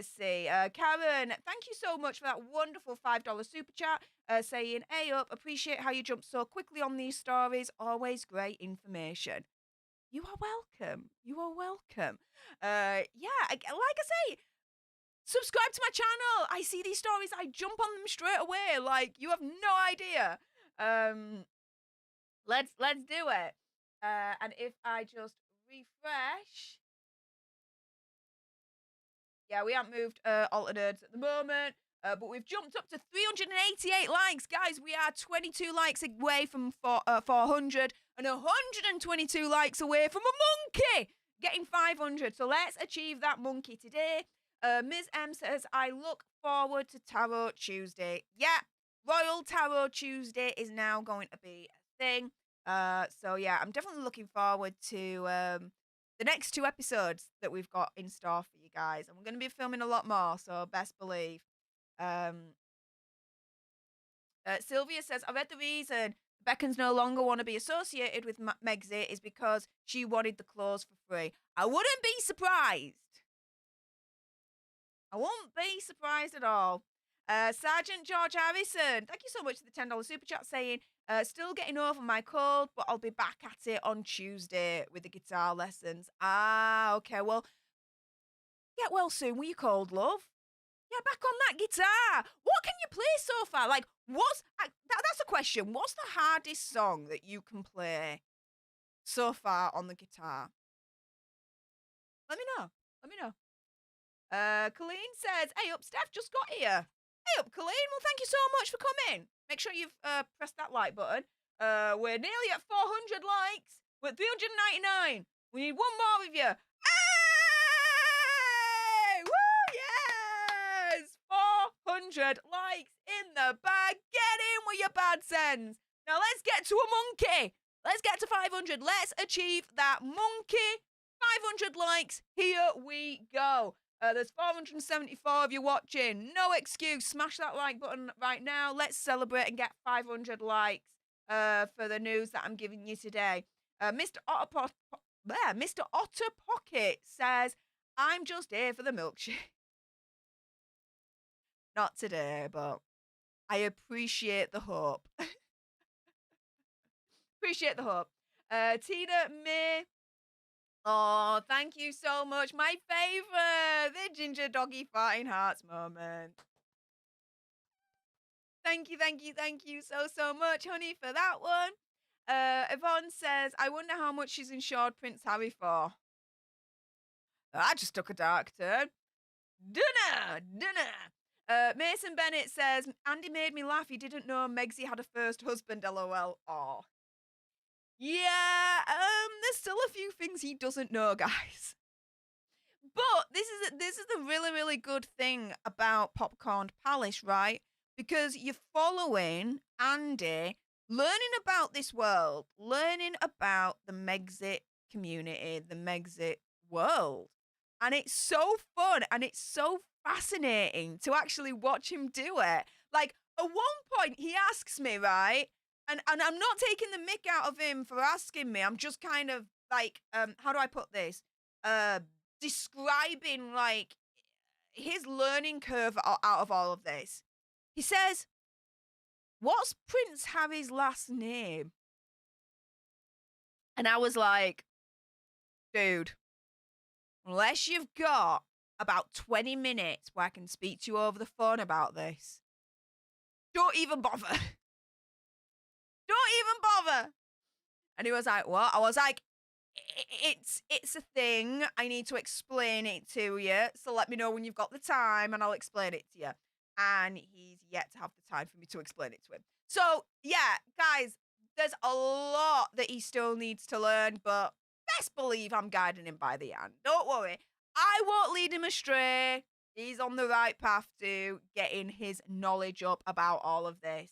see. Karen, thank you so much for that wonderful $5 super chat. Saying, hey up, appreciate how you jump so quickly on these stories. Always great information. You are welcome. You are welcome. Yeah, like I say, subscribe to my channel. I see these stories, I jump on them straight away. Like, you have no idea. Let's do it. And if I just refresh. Yeah, we haven't moved alternates at the moment. But we've jumped up to 388 likes. Guys, we are 22 likes away from 400 and 122 likes away from a monkey getting 500. So let's achieve that monkey today. Ms. M says, I look forward to Tarot Tuesday. Yeah, Royal Tarot Tuesday is now going to be a thing. So yeah, I'm definitely looking forward to the next 2 episodes that we've got in store for you guys. And we're going to be filming a lot more, so best believe. Sylvia says, I read the reason Beckhams no longer want to be associated with Megxit is because she wanted the clothes for free. I wouldn't be surprised. I won't be surprised at all. Sergeant George Harrison, thank you so much for the $10 super chat saying, still getting over my cold, but I'll be back at it on Tuesday with the guitar lessons. Ah, okay, well, get well soon with your cold, love. Yeah, back on that guitar. What can you play so far? Like, that's a question. What's the hardest song that you can play so far on the guitar? Let me know. Let me know. Colleen says, hey up, Stef, just got here. Hey up, Colleen. Well, thank you so much for coming. Make sure you've pressed that like button. We're nearly at 400 likes. We're at 399. We need one more of you. Hey! Woo! Yes! 400 likes in the bag. Get in with your bad sense. Now let's get to a monkey. Let's get to 500. Let's achieve that monkey. 500 likes. Here we go. There's 474 of you watching. No excuse. Smash that like button right now. Let's celebrate and get 500 likes for the news that I'm giving you today. Mr. Otter Pocket says, I'm just here for the milkshake. Not today, but I appreciate the hope. Appreciate the hope. Tina May. Oh, thank you so much. My favorite, the ginger doggy farting hearts moment. Thank you so much, honey, for that one. Yvonne says, I wonder how much she's insured Prince Harry for. I just took a dark turn. Dinner. Mason Bennett says, Andy made me laugh. He didn't know Megxit had a first husband, lol. Oh. Yeah, there's still a few things he doesn't know, guys. But this is the really, really good thing about Popcorn Palace, right? Because you're following Andy, learning about this world, learning about the Megxit community, the Megxit world. And it's so fun and it's so fascinating to actually watch him do it. Like, at one point, he asks me, right? And I'm not taking the mick out of him for asking me. I'm just kind of like, how do I put this? Describing like his learning curve out of all of this. He says, what's Prince Harry's last name? And I was like, dude, unless you've got about 20 minutes where I can speak to you over the phone about this, don't even bother. Don't even bother. And he was like, what? I was like, it's a thing. I need to explain it to you. So let me know when you've got the time and I'll explain it to you. And he's yet to have the time for me to explain it to him. So yeah, guys, there's a lot that he still needs to learn, but best believe I'm guiding him by the hand. Don't worry. I won't lead him astray. He's on the right path to getting his knowledge up about all of this.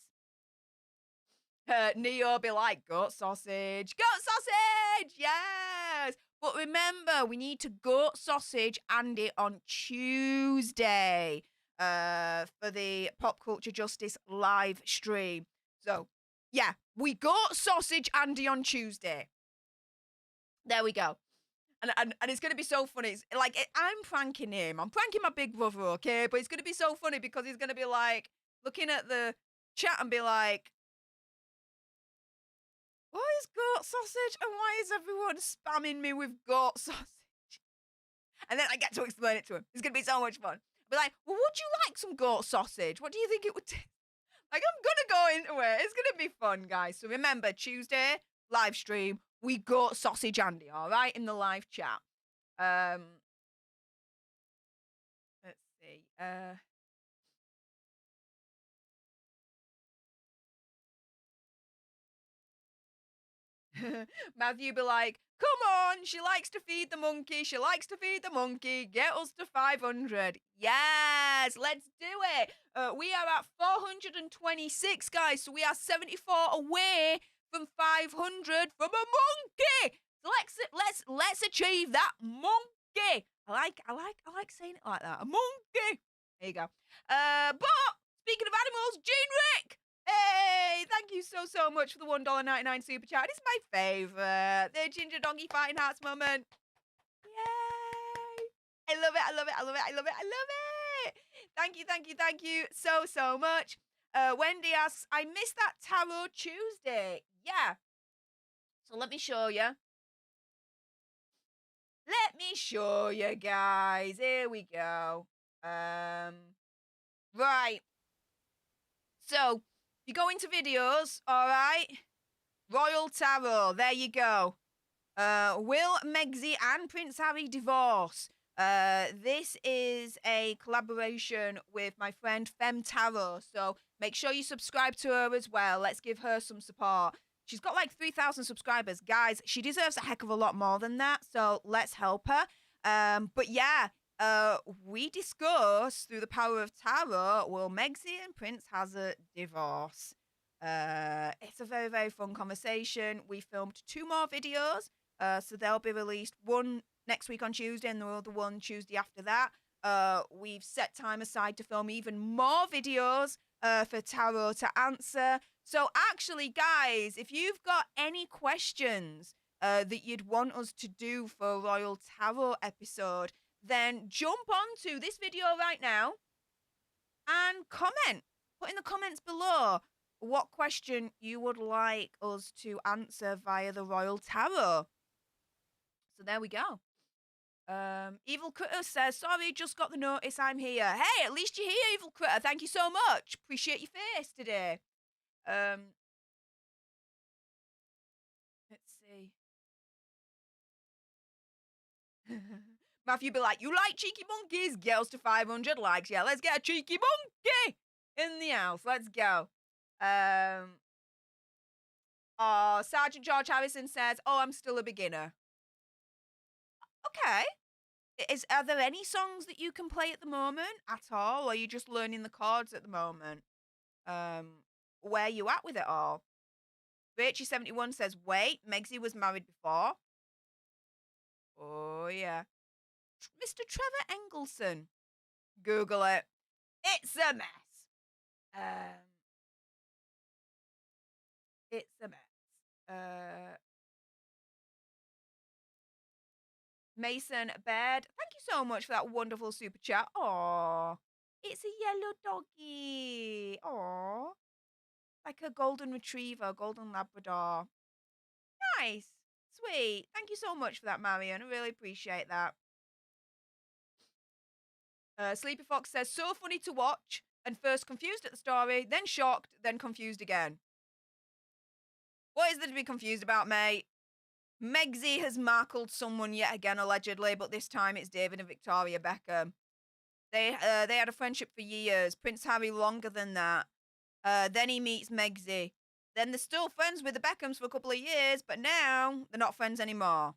Neo be like, goat sausage. Goat sausage! Yes! But remember, we need to goat sausage Andy on Tuesday for the Pop Culture Justice live stream. So Yeah, we got sausage Andy on Tuesday. There we go. And it's gonna be so funny. It's like I'm pranking him. I'm pranking my big brother, okay? But it's gonna be so funny because he's gonna be like looking at the chat and be like, "Why is goat sausage? And why is everyone spamming me with goat sausage?" And then I get to explain it to him. It's gonna be so much fun. Be like, "Well, would you like some goat sausage? What do you think it would taste?" Like, I'm gonna go into it. It's gonna be fun, guys. So remember, Tuesday live stream. We got sausage Andy, all right, in the live chat. Um, let's see. Matthew be like, come on, she likes to feed the monkey. She likes to feed the monkey. Get us to 500. Yes, let's do it. We are at 426, guys. So we are 74 away from 500 from a monkey. So let's achieve that monkey. I like saying it like that. A monkey. There you go. But speaking of animals, Gene Rick. Hey, thank you so much for the $1.99 super chat. It's my favorite. The ginger donkey fighting hearts moment. Yay! I love it. I love it. I love it. I love it. I love it. Thank you so much. Wendy asks, I missed that Tarot Tuesday. Yeah. So let me show you. Let me show you, guys. Here we go. Right. So, you go into videos, all right? Royal Tarot, there you go. Will Megxie and Prince Harry divorce? This is a collaboration with my friend Fem Tarot, so make sure you subscribe to her as well. Let's give her some support. She's got like 3,000 subscribers. Guys, she deserves a heck of a lot more than that, so let's help her. But yeah, we discuss through the power of tarot, will Megxie and Prince Harry divorce? It's a very fun conversation. We filmed 2 more videos, so they'll be released, one next week on Tuesday and the other one Tuesday after that. We've set time aside to film even more videos for Tarot to answer. So actually, guys, if you've got any questions that you'd want us to do for a Royal Tarot episode, then jump onto this video right now and comment. Put in the comments below what question you would like us to answer via the Royal Tarot. So there we go. Evil Critter says, sorry, just got the notice, I'm here. Hey, at least you're here, Evil Critter. Thank you so much. Appreciate your face today. Let's see. Matthew be like, you like cheeky monkeys? Get us to 500 likes. Yeah, let's get a cheeky monkey in the house. Let's go. Oh, Sergeant George Harrison says, oh, I'm still a beginner. Okay. Are there any songs that you can play at the moment at all? Or are you just learning the chords at the moment? Where you at with it all? Rachie71 says, wait, Megxie was married before. Oh, yeah. Mr. Trevor Engelson. Google it. It's a mess. It's a mess. Mason Baird, thank you so much for that wonderful super chat. Aww. It's a yellow doggy. Aww. Like a golden retriever, golden Labrador. Nice. Sweet. Thank you so much for that, Marion. I really appreciate that. Sleepy Fox says, so funny to watch. And first confused at the story, then shocked, then confused again. What is there to be confused about, mate? Megxie has markled someone yet again, allegedly, but this time it's David and Victoria Beckham. They had a friendship for years. Prince Harry longer than that. Then he meets Megxie. Then they're still friends with the Beckhams for a couple of years, but now they're not friends anymore.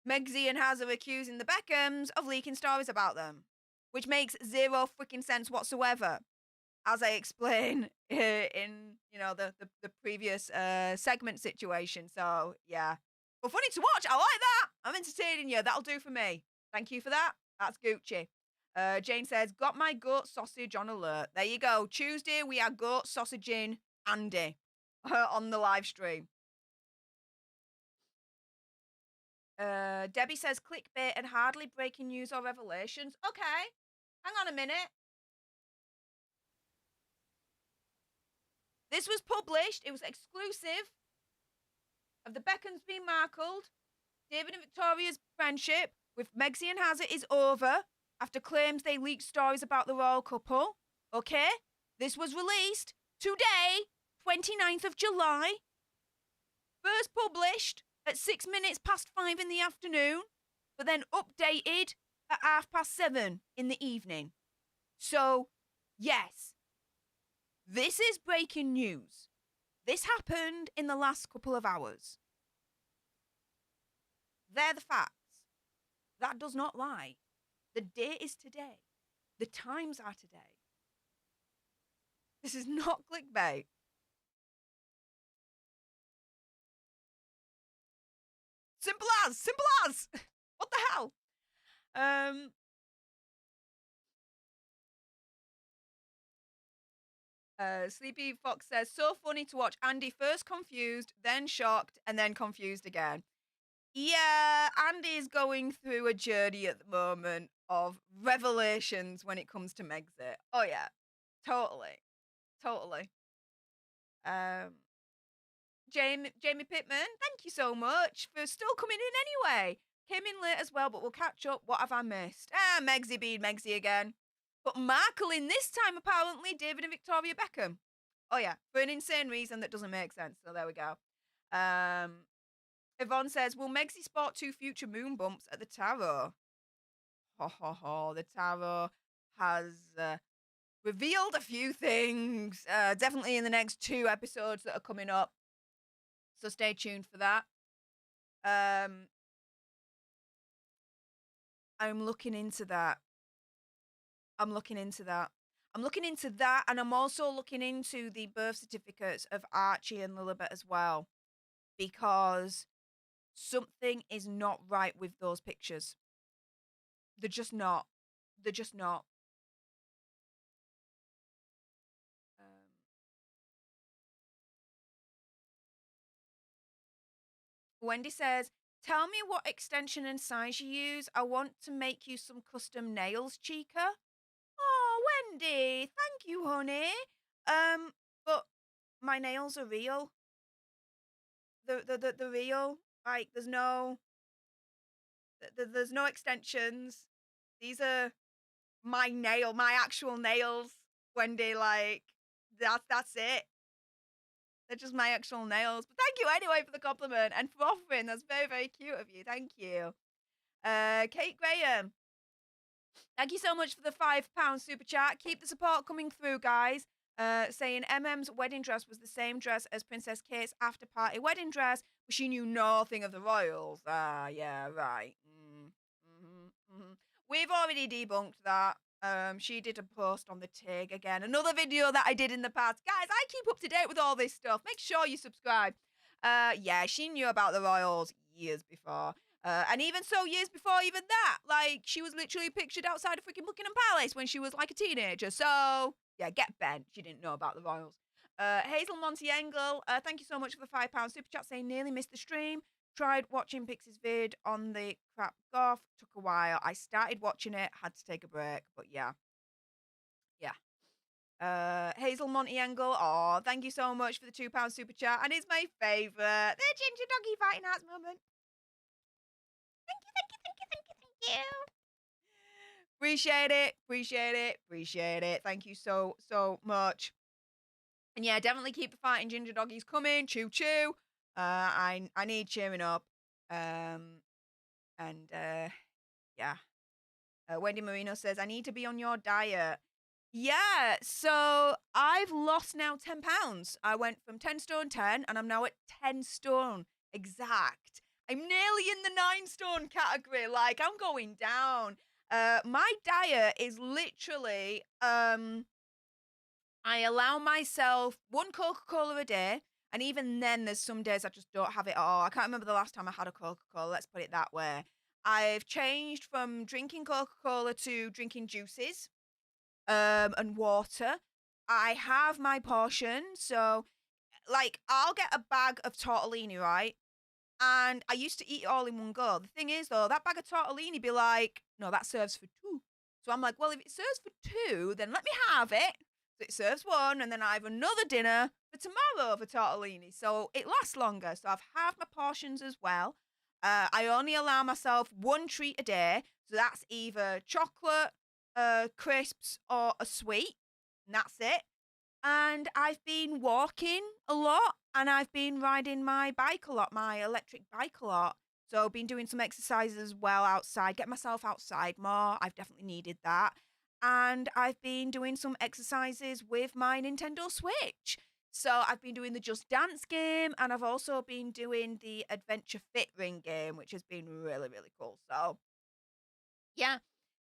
Megxie and Haz are accusing the Beckhams of leaking stories about them, which makes zero freaking sense whatsoever, as I explain in the previous segment situation. So yeah, but funny to watch. I like that. I'm entertaining you. That'll do for me. Thank you for that. That's Gucci. Jane says, got my goat sausage on alert. There you go. Tuesday we are goat sausaging Andy. on the live stream. Debbie says clickbait and hardly breaking news or revelations. Okay, hang on a minute. This was published. It was exclusive of the Beckhams being Markled. David and Victoria's friendship with Meghan and Harry is over after claims they leaked stories about the royal couple. Okay, this was released today, 29th of July. First published at 6 minutes past 5 in the afternoon, but then updated at 7:30 in the evening. So, yes, this is breaking news. This happened in the last couple of hours. They're the facts. That does not lie. The date is today. The times are today. This is not clickbait. Simple as. What the hell? Sleepy Fox says, so funny to watch Andy first confused, then shocked, and then confused again. Yeah, Andy's going through a journey at the moment of revelations when it comes to Megxit. Oh yeah, totally. Jamie Pittman, thank you so much for still coming in anyway. Came in late as well, but we'll catch up. What have I missed? Megxy being Megxy again. But Markle in this time, apparently, David and Victoria Beckham. Oh yeah, for an insane reason that doesn't make sense. So there we go. Yvonne says, will Megxy spot 2 future moon bumps at the tarot? The tarot has revealed a few things. Definitely in the next 2 episodes that are coming up. So stay tuned for that. I'm looking into that. I'm looking into that, and I'm also looking into the birth certificates of Archie and Lilibet as well, because something is not right with those pictures. They're just not. Wendy says, tell me what extension and size you use. I want to make you some custom nails, Chica. Oh, Wendy, thank you, honey. But my nails are real. The real. Like, there's no extensions. These are my actual nails, Wendy. Like, that's it. They're just my actual nails. But thank you anyway for the compliment and for offering. That's very, very cute of you. Thank you. Kate Graham, thank you so much for the £5 super chat. Keep the support coming through, guys. Saying MM's wedding dress was the same dress as Princess Kate's after party wedding dress, but she knew nothing of the royals. Yeah, right. We've already debunked that. She did a post on the TIG again. Another video that I did in the past. Guys, I keep up to date with all this stuff. Make sure you subscribe. Yeah, she knew about the royals years before. And even so, years before even that, like, she was literally pictured outside of freaking Buckingham Palace when she was like a teenager. So, yeah, get bent. She didn't know about the royals. Hazel Montiengel, thank you so much for the £5 super chat, saying nearly missed the stream. Tried watching Pixie's vid on the crap golf. Took a while. I started watching it, had to take a break, but yeah. Hazel Montiengel, oh, thank you so much for the £2 super chat, and it's my favourite. The ginger doggy fighting hearts moment. Thank you. Appreciate it. Thank you so much. And yeah, definitely keep the fighting ginger doggies coming. Choo choo. I need cheering up. Yeah. Wendy Marino says, I need to be on your diet. Yeah, so I've lost now 10 pounds. I went from 10 stone 10 and I'm now at 10 stone exact. I'm nearly in the 9 stone category. Like, I'm going down. My diet is literally, I allow myself 1 Coca-Cola a day. And even then, there's some days I just don't have it at all. I can't remember the last time I had a Coca-Cola. Let's put it that way. I've changed from drinking Coca-Cola to drinking juices and water. I have my portion. So, like, I'll get a bag of tortellini, right? And I used to eat it all in one go. The thing is, though, that bag of tortellini be like, no, that serves for two. So I'm like, well, if it serves for two, then let me have it. So it serves one, and then I have another dinner for tomorrow for tortellini. So it lasts longer. So I've halved my portions as well. I only allow myself one treat a day. So that's either chocolate, crisps, or a sweet. And that's it. And I've been walking a lot and I've been riding my bike a lot, my electric bike a lot. So been doing some exercises as well outside, get myself outside more. I've definitely needed that. And I've been doing some exercises with my Nintendo Switch. So I've been doing the Just Dance game and I've also been doing the Adventure Fit Ring game, which has been really, really cool. So yeah,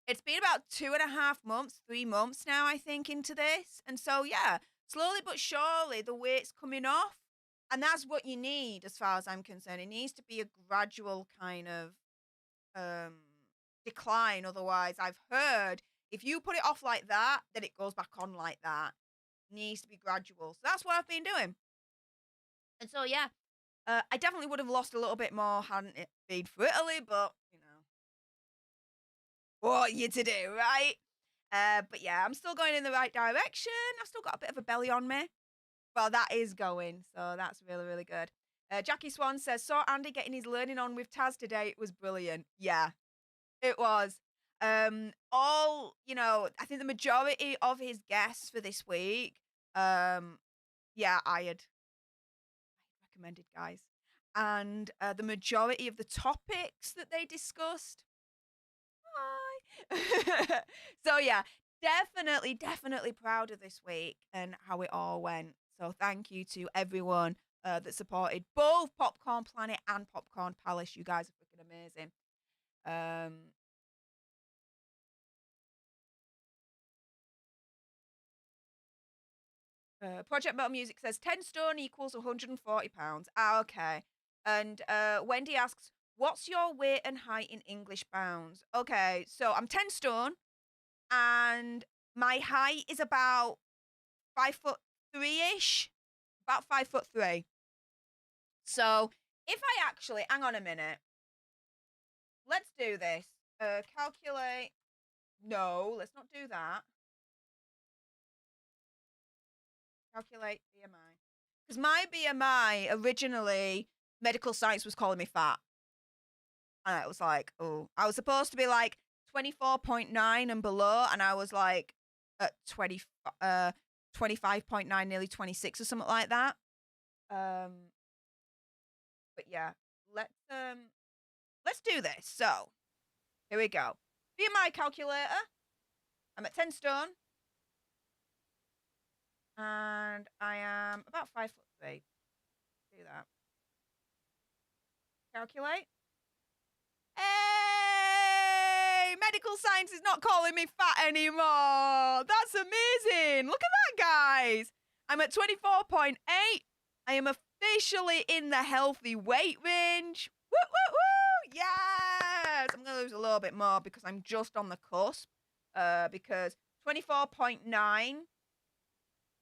it's been about 2.5 months, 3 months now, I think, into this. And so, yeah, slowly but surely the weight's coming off. And that's what you need, as far as I'm concerned. It needs to be a gradual kind of um, decline. Otherwise, I've heard if you put it off like that, then it goes back on like that. It needs to be gradual. So that's what I've been doing. And so, yeah, I definitely would have lost a little bit more hadn't it been for Italy, but, you know, what you to do, right? But yeah, I'm still going in the right direction. I've still got a bit of a belly on me. Well, that is going, so that's really, really good. Jackie Swan says, saw Andy getting his learning on with Taz today. It was brilliant. Yeah, it was. I think the majority of his guests for this week, yeah, I had recommended, guys. And the majority of the topics that they discussed, hi. So yeah, definitely proud of this week and how it all went. So thank you to everyone that supported both Popcorn Planet and Popcorn Palace. You guys are freaking amazing. Project Metal Music says 10 stone equals £140. Ah, okay. And Wendy asks, what's your weight and height in English pounds? Okay, so I'm 10 stone and my height is about 5'3" ish, about 5'3". So if I actually, hang on a minute, let's do this. Calculate. No, let's not do that. Calculate BMI. Because my BMI originally, medical science was calling me fat. And I was like, oh, I was supposed to be like 24.9 and below. And I was like at 25.9, nearly 26 or something like that. But yeah, let's do this. So here we go. BMI calculator. I'm at 10 stone. And I am about 5'3". Do that. Calculate. Hey! Medical science is not calling me fat anymore. That's amazing. Look at that, guys. I'm at 24.8. I am officially in the healthy weight range. Woo, woo, woo! Yes! I'm going to lose a little bit more because I'm just on the cusp. Because 24.9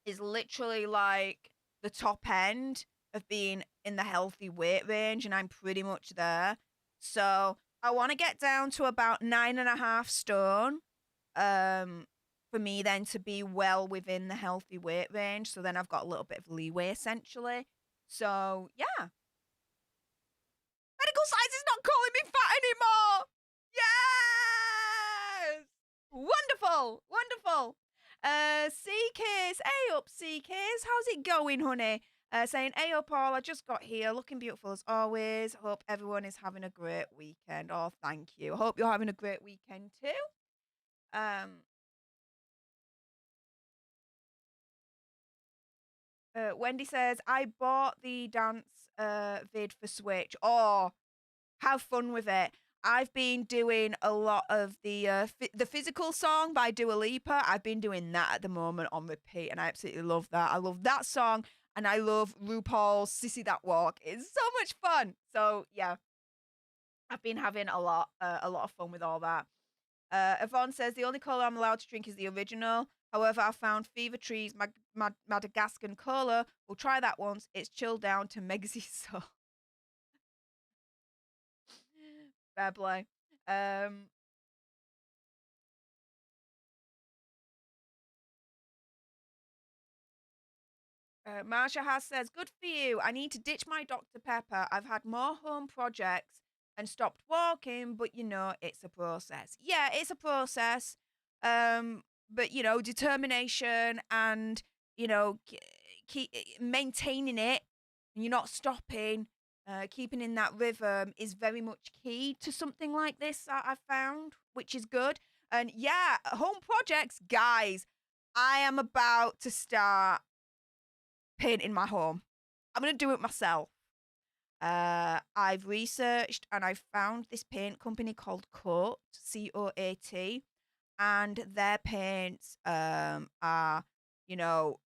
is literally like the top end of being in the healthy weight range, and I'm pretty much there. So I want to get down to about 9.5 stone for me then to be well within the healthy weight range. So then I've got a little bit of leeway essentially. So yeah. Medical science is not calling me fat anymore. Yes! Wonderful. Wonderful. C-Case. Hey up, C-Case. How's it going, honey? Saying, hey up all, I just got here, looking beautiful as always. Hope everyone is having a great weekend. Oh, thank you. Hope you're having a great weekend too. Wendy says, I bought the dance vid for Switch. Oh, have fun with it. I've been doing a lot of the physical song by Dua Lipa. I've been doing that at the moment on repeat, and I absolutely love that. I love that song, and I love RuPaul's Sissy That Walk. It's so much fun. So yeah, I've been having a lot of fun with all that. Yvonne says the only cola I'm allowed to drink is the original. However, I found Fever Trees Madagascan Cola. We'll try that once. It's chilled down to Megzy so. Fair play. Marsha has says, good for you. I need to ditch my Dr. Pepper. I've had more home projects and stopped walking, but you know, it's a process. Yeah, it's a process. But you know, determination and, you know, keep maintaining it and you're not stopping, keeping in that rhythm is very much key to something like this, I've found, which is good. And yeah, home projects, guys, I am about to start painting my home. I'm gonna do it myself. I've researched and I've found this paint company called Coat, COAT, and their paints are, you know,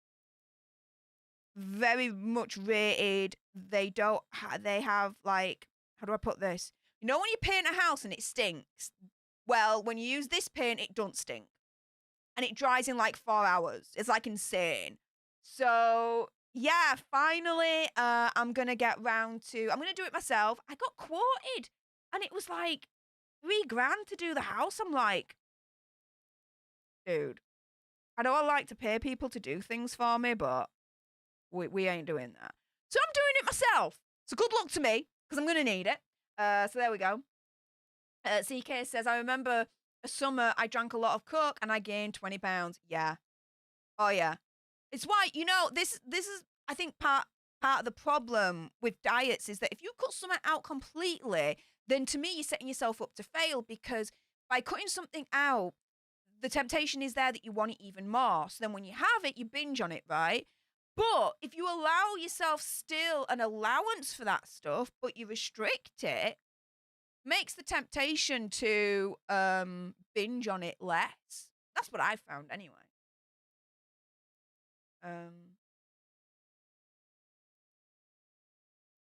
very much rated. They don't. They have like, how do I put this? You know when you paint a house and it stinks. Well, when you use this paint, it don't stink, and it dries in like 4 hours. It's like insane. So yeah, finally, I'm gonna get round to. I'm gonna do it myself. I got quoted, and it was like $3,000 to do the house. I'm like, dude, I know I like to pay people to do things for me, but we ain't doing that. So I'm doing it myself. So good luck to me, because I'm gonna need it. So there we go. CK says, I remember a summer I drank a lot of Coke and I gained 20 pounds. Yeah. Oh yeah. It's why, you know, this is, I think, part of the problem with diets is that if you cut something out completely, then to me you're setting yourself up to fail, because by cutting something out, the temptation is there that you want it even more. So then when you have it, you binge on it, right? But if you allow yourself still an allowance for that stuff, but you restrict it, makes the temptation to binge on it less. That's what I found anyway.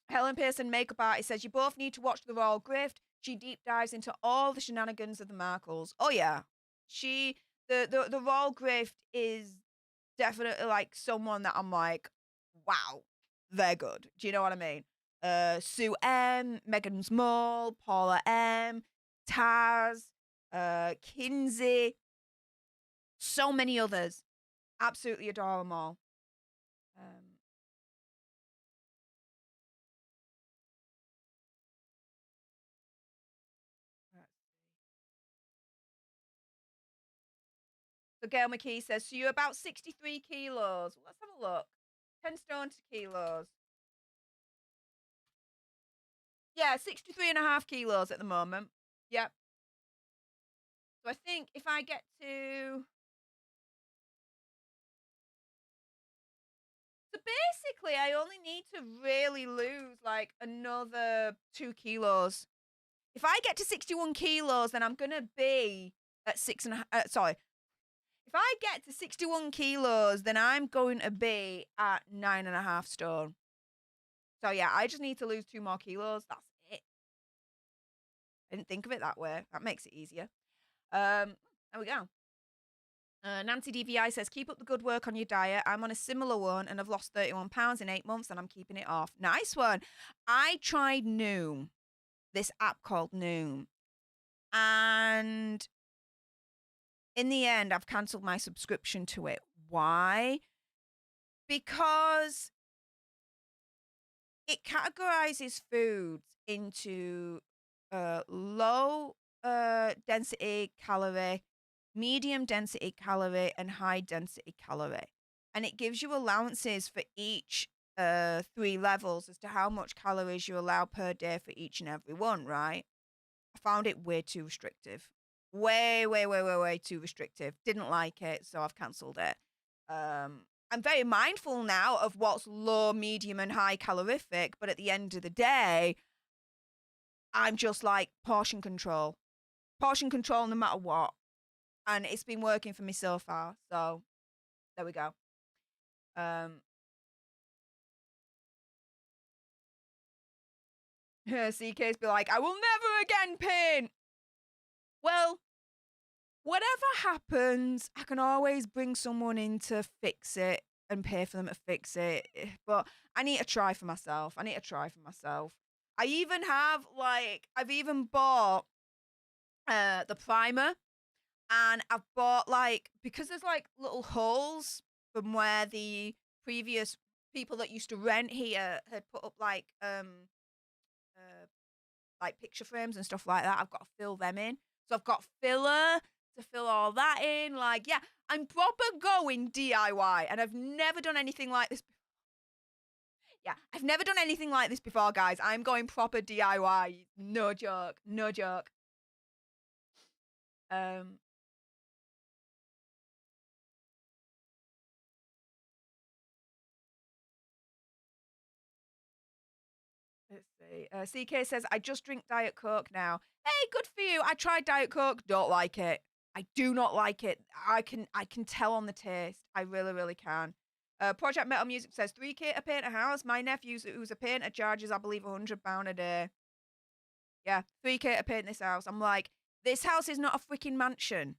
Helen Pearson, makeup artist, says you both need to watch The Royal Grift. She deep dives into all the shenanigans of the Markles. Oh yeah, the Royal Grift is definitely like someone that I'm like, wow, they're good. Do you know what I mean? Sue M, Megan's Mole, Paula M, Taz, Kinsey, so many others. Absolutely adore them all. So Gail McKee says, so you're about 63 kilos. Let's have a look. 10 stone to kilos. Yeah, 63 and a half kilos at the moment. Yep. So I think if I get to... So basically, I only need to really lose like another 2 kilos. If I get to 61 kilos, then I'm going to be at sorry. If I get to 61 kilos, then I'm going to be at 9.5 stone. So yeah, I just need to lose 2 more kilos. That's it. I didn't think of it that way. That makes it easier. There we go. Nancy DVI says, keep up the good work on your diet. I'm on a similar one and I've lost 31 pounds in 8 months and I'm keeping it off. Nice one. I tried Noom, this app called Noom. And in the end, I've cancelled my subscription to it. Why? Because it categorizes foods into low density calorie, medium density calorie, and high density calorie. And it gives you allowances for each 3 levels as to how much calories you allow per day for each and every one, right? I found it way too restrictive. Way too restrictive. Didn't like it, so I've cancelled it. I'm very mindful now of what's low, medium, and high calorific, but at the end of the day, I'm just like portion control. Portion control no matter what. And it's been working for me so far. So there we go. CK's be like, I will never again paint. Well, whatever happens, I can always bring someone in to fix it and pay for them to fix it. But I need to try for myself. I even have I've even bought the primer, and I've bought because there's little holes from where the previous people that used to rent here had put up uh picture frames and stuff like that. I've got to fill them in. So I've got filler to fill all that in. Yeah, I'm proper going DIY, and I've never done anything like this. Yeah, I've never done anything like this before, guys. I'm going proper DIY. No joke. No joke. Um, let's see. CK says, I just drink Diet Coke now. Hey, good for you. I tried Diet Coke. Don't like it. I do not like it. I can tell on the taste. I really, really can. Project Metal Music says 3K to paint a house. My nephew, who's a painter, charges, I believe, £100 a day. Yeah, 3K to paint this house. I'm like, this house is not a freaking mansion.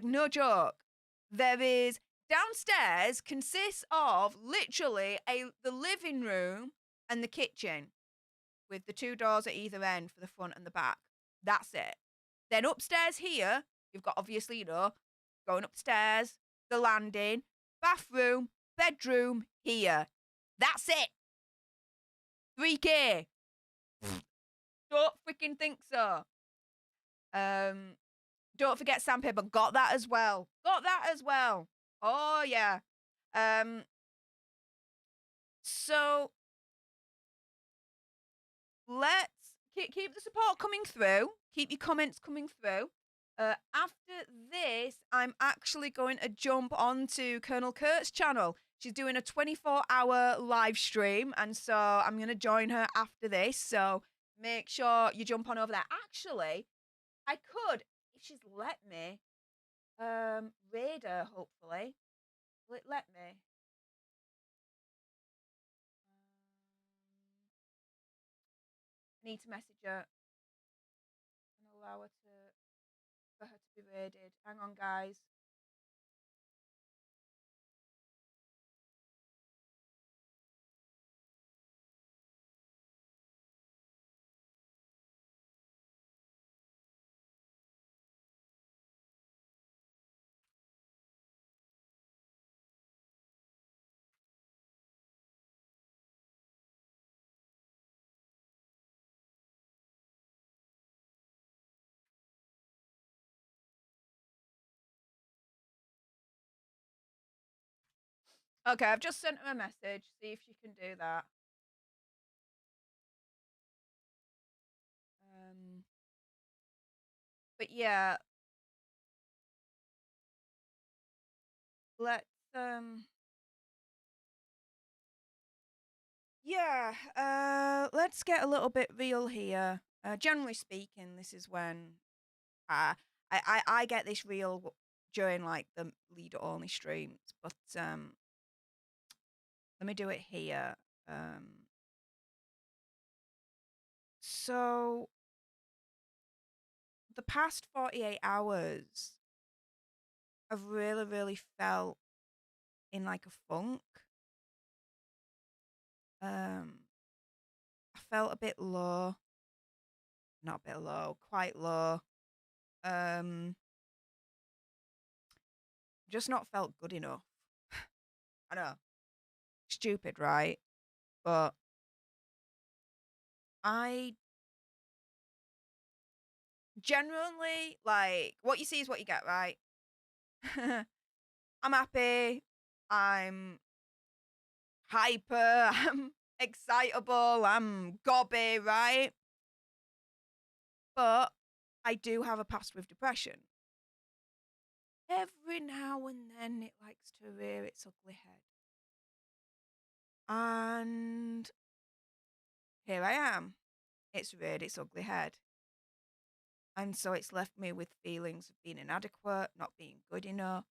No joke. There is downstairs consists of literally the living room and the kitchen with the 2 doors at either end for the front and the back. That's it. Then upstairs here, you've got obviously, going upstairs, the landing, bathroom, bedroom here. That's it. 3K. Don't freaking think so. Don't forget sandpaper. Got that as well. Oh yeah. So let's keep the support coming through. Keep your comments coming through. After this, I'm actually going to jump onto Colonel Kurt's channel. She's doing a 24-hour live stream, and so I'm going to join her after this. So make sure you jump on over there. Actually, I could, if she's let me, raid her, hopefully. Will it let me? I need to message her and allow her for her to be raided. Hang on, guys. Okay, I've just sent her a message. See if she can do that. But yeah, let's let's get a little bit real here. Generally speaking, this is when I get this real during the leader only streams, but let me do it here. So the past 48 hours, I've really, really felt in a funk. I felt a bit low. Not a bit low, quite low. Just not felt good enough. I know. Stupid, right? But I generally what you see is what you get, right? I'm happy. I'm hyper. I'm excitable. I'm gobby, right? But I do have a past with depression. Every now and then it likes to rear its ugly head. And here I am. It's reared its ugly head. And so it's left me with feelings of being inadequate, not being good enough,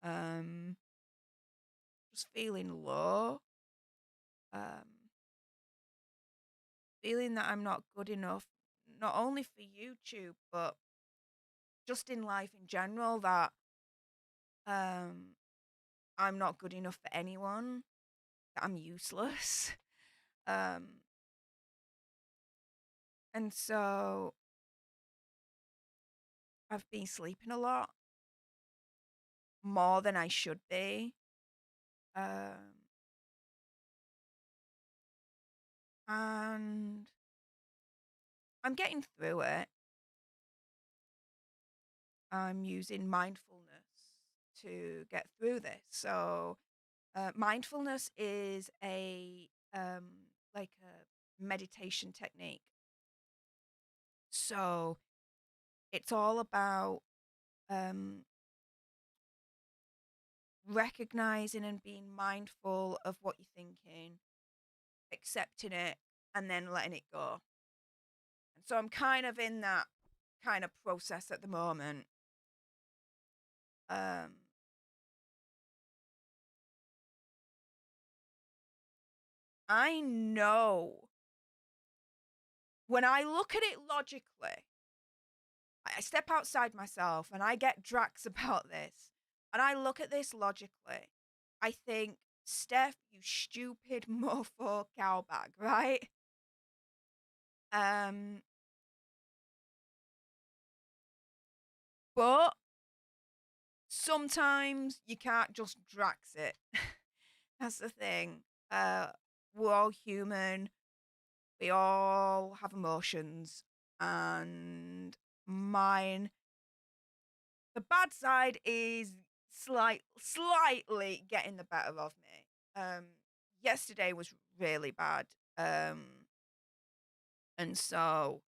just feeling low, feeling that I'm not good enough, not only for YouTube, but just in life in general, that um, I'm not good enough for anyone, that I'm useless. Um, and so I've been sleeping a lot, more than I should be. Um, and I'm getting through it. I'm using mindfulness to get through this. So, mindfulness is like a meditation technique. So, it's all about um, recognizing and being mindful of what you're thinking, accepting it, and then letting it go. And so, I'm kind of in that kind of process at the moment. Um, I know when I look at it logically, I step outside myself and I get Drax about this. And I look at this logically. I think, Stef, you stupid mofo cowbag, right? Um, but sometimes you can't just Drax it. That's the thing. Uh, we're all human. We all have emotions. And mine, the bad side is slightly getting the better of me. Um, Yesterday was really bad. And so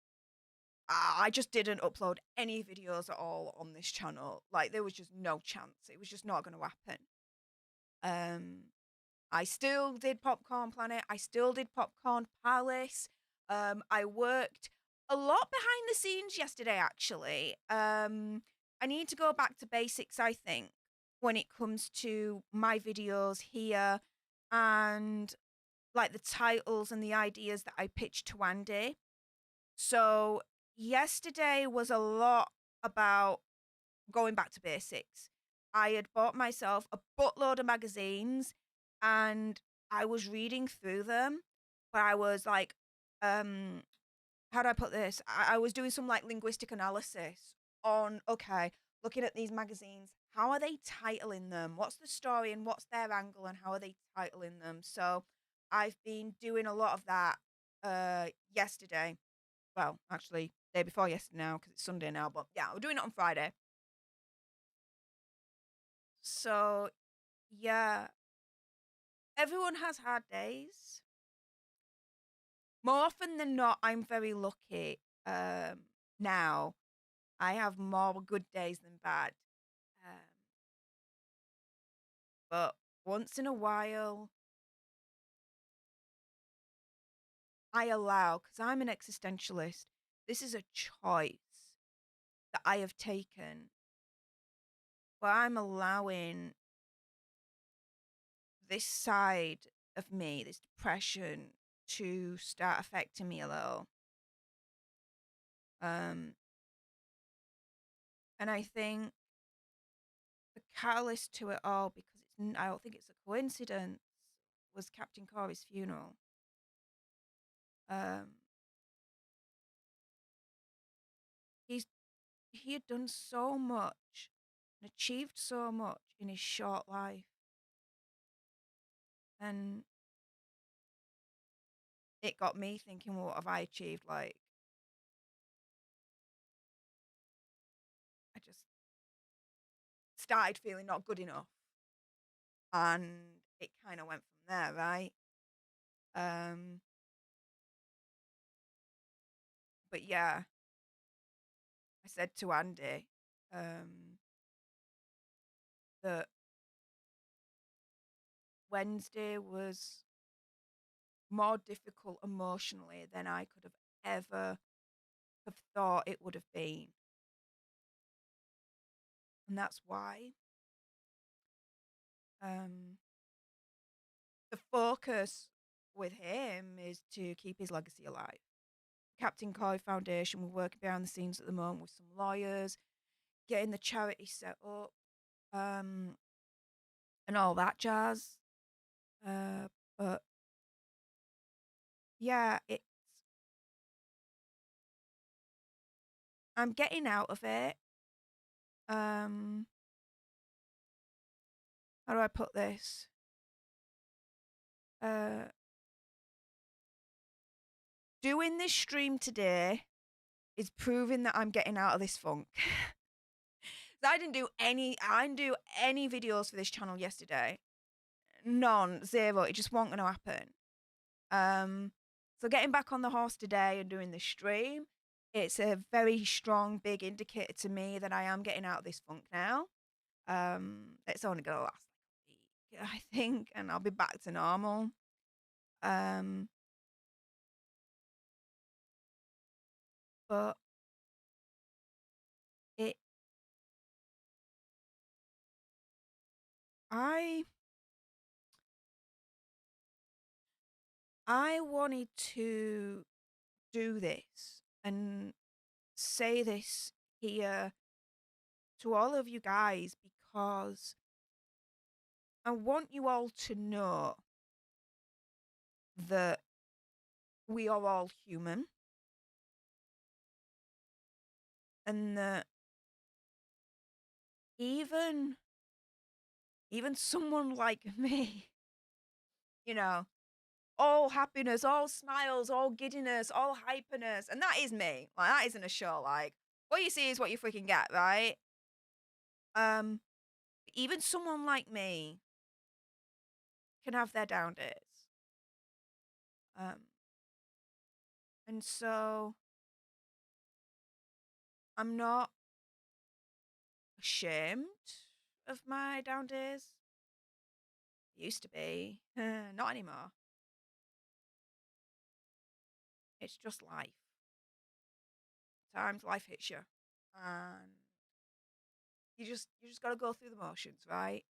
I just didn't upload any videos at all on this channel. Like, there was just no chance. It was just not going to happen. Um, I still did Popcorn Planet. I still did Popcorn Palace. I worked a lot behind the scenes yesterday, actually. I need to go back to basics, I think, when it comes to my videos here and like the titles and the ideas that I pitched to Andy. So yesterday was a lot about going back to basics. I had bought myself a buttload of magazines and I was reading through them, but I was like, um, how do I put this? I was doing some like linguistic analysis on, okay, looking at these magazines, how are they titling them? What's the story and what's their angle and how are they titling them? So I've been doing a lot of that yesterday. Well, actually, day before yesterday now because it's Sunday now, but yeah, we're doing it on Friday. So yeah, everyone has hard days. More often than not, I'm very lucky. Now I have more good days than bad. Um, but once in a while, I allow, because I'm an existentialist, this is a choice that I have taken where I'm allowing this side of me, this depression, to start affecting me a little. Um, and I think the catalyst to it all, because I don't think it's a coincidence, was Captain Corey's funeral. Um, he's he had done so much and achieved so much in his short life, and it got me thinking, well, what have I achieved? Like, I just started feeling not good enough, and it kind of went from there, right? Um, but yeah, I said to Andy that Wednesday was more difficult emotionally than I could have ever have thought it would have been. And that's why um, the focus with him is to keep his legacy alive. Captain Corey Foundation, we're working behind the scenes at the moment with some lawyers, getting the charity set up, and all that jazz. But yeah, I'm getting out of it. How do I put this? Doing this stream today is proving that I'm getting out of this funk. I didn't do any videos for this channel yesterday. None, zero. It just wasn't gonna happen. So getting back on the horse today and doing the stream, it's a very strong, big indicator to me that I am getting out of this funk now. It's only gonna last like a week, I think, and I'll be back to normal. But I wanted to do this and say this here to all of you guys because I want you all to know that we are all human and that even someone like me, you know, all happiness, all smiles, all giddiness, all hyperness, and that is me. Like that isn't a show. Like what you see is what you freaking get, right? Even someone like me can have their down days. And so I'm not ashamed of my down days. Used to be, not anymore. It's just life. Times life hits you, and you just got to go through the motions, right?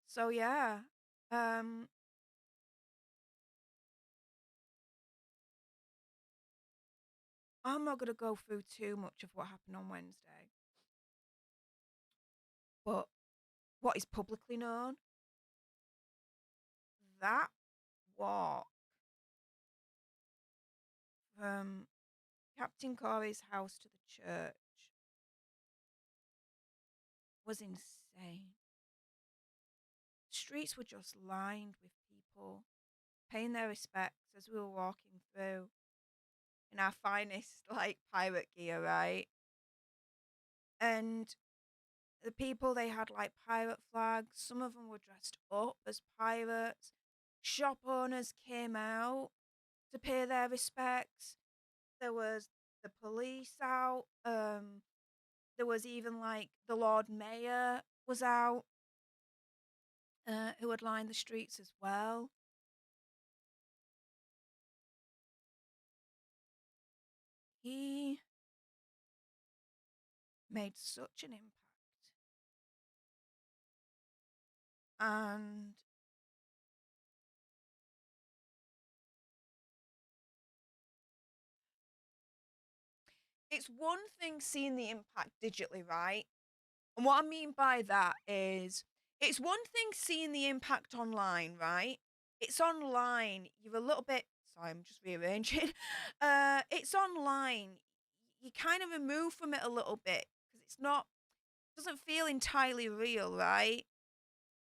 So yeah, I'm not gonna go through too much of what happened on Wednesday, but what is publicly known, that walk from Captain Corey's house to the church was insane. The streets were just lined with people paying their respects as we were walking through in our finest, like, pirate gear, right? And the people, they had, like, pirate flags. Some of them were dressed up as pirates. Shop owners came out to pay their respects. There was the police out. There was even, like, the Lord Mayor was out, who had lined the streets as well. He made such an impact. And it's one thing seeing the impact digitally, right? And what I mean by that is it's one thing seeing the impact online, right? It's online. You're a little bit, sorry, I'm just rearranging. It's online. You kind of remove from it a little bit because it's not, doesn't feel entirely real, right?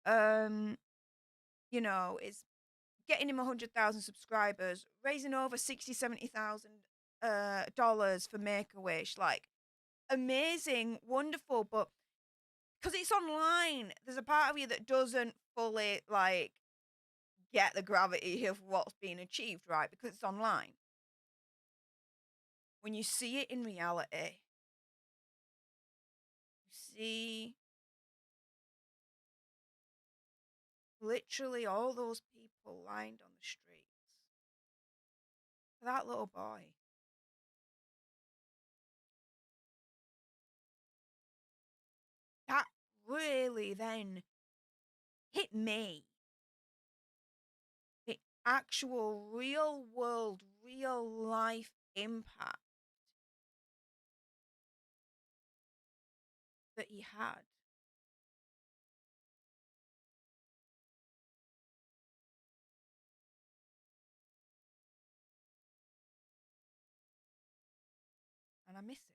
You know, it's getting him 100,000 subscribers, raising over 70,000 dollars for Make a Wish, like amazing, wonderful, but because it's online, there's a part of you that doesn't fully like get the gravity of what's being achieved, right? Because it's online. When you see it in reality, you see literally all those people lined on the streets for that little boy. That really then hit me. The actual real world, real life impact that he had. And I miss him.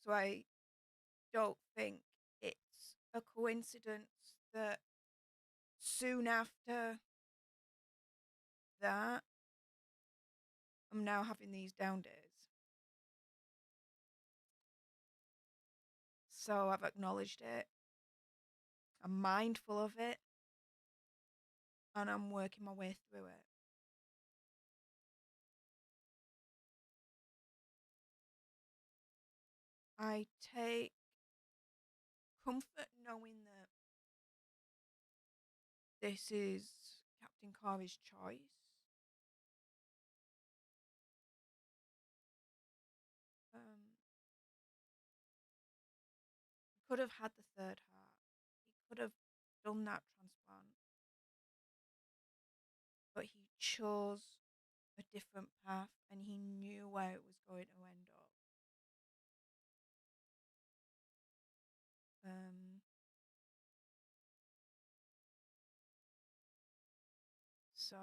So I don't think it's a coincidence that soon after that, I'm now having these down days. So I've acknowledged it. I'm mindful of it. And I'm working my way through it. I take comfort knowing that this is Captain Carey's choice. He could have had the third heart. He could have done that transplant. But he chose a different path and he knew where it was going to end up. So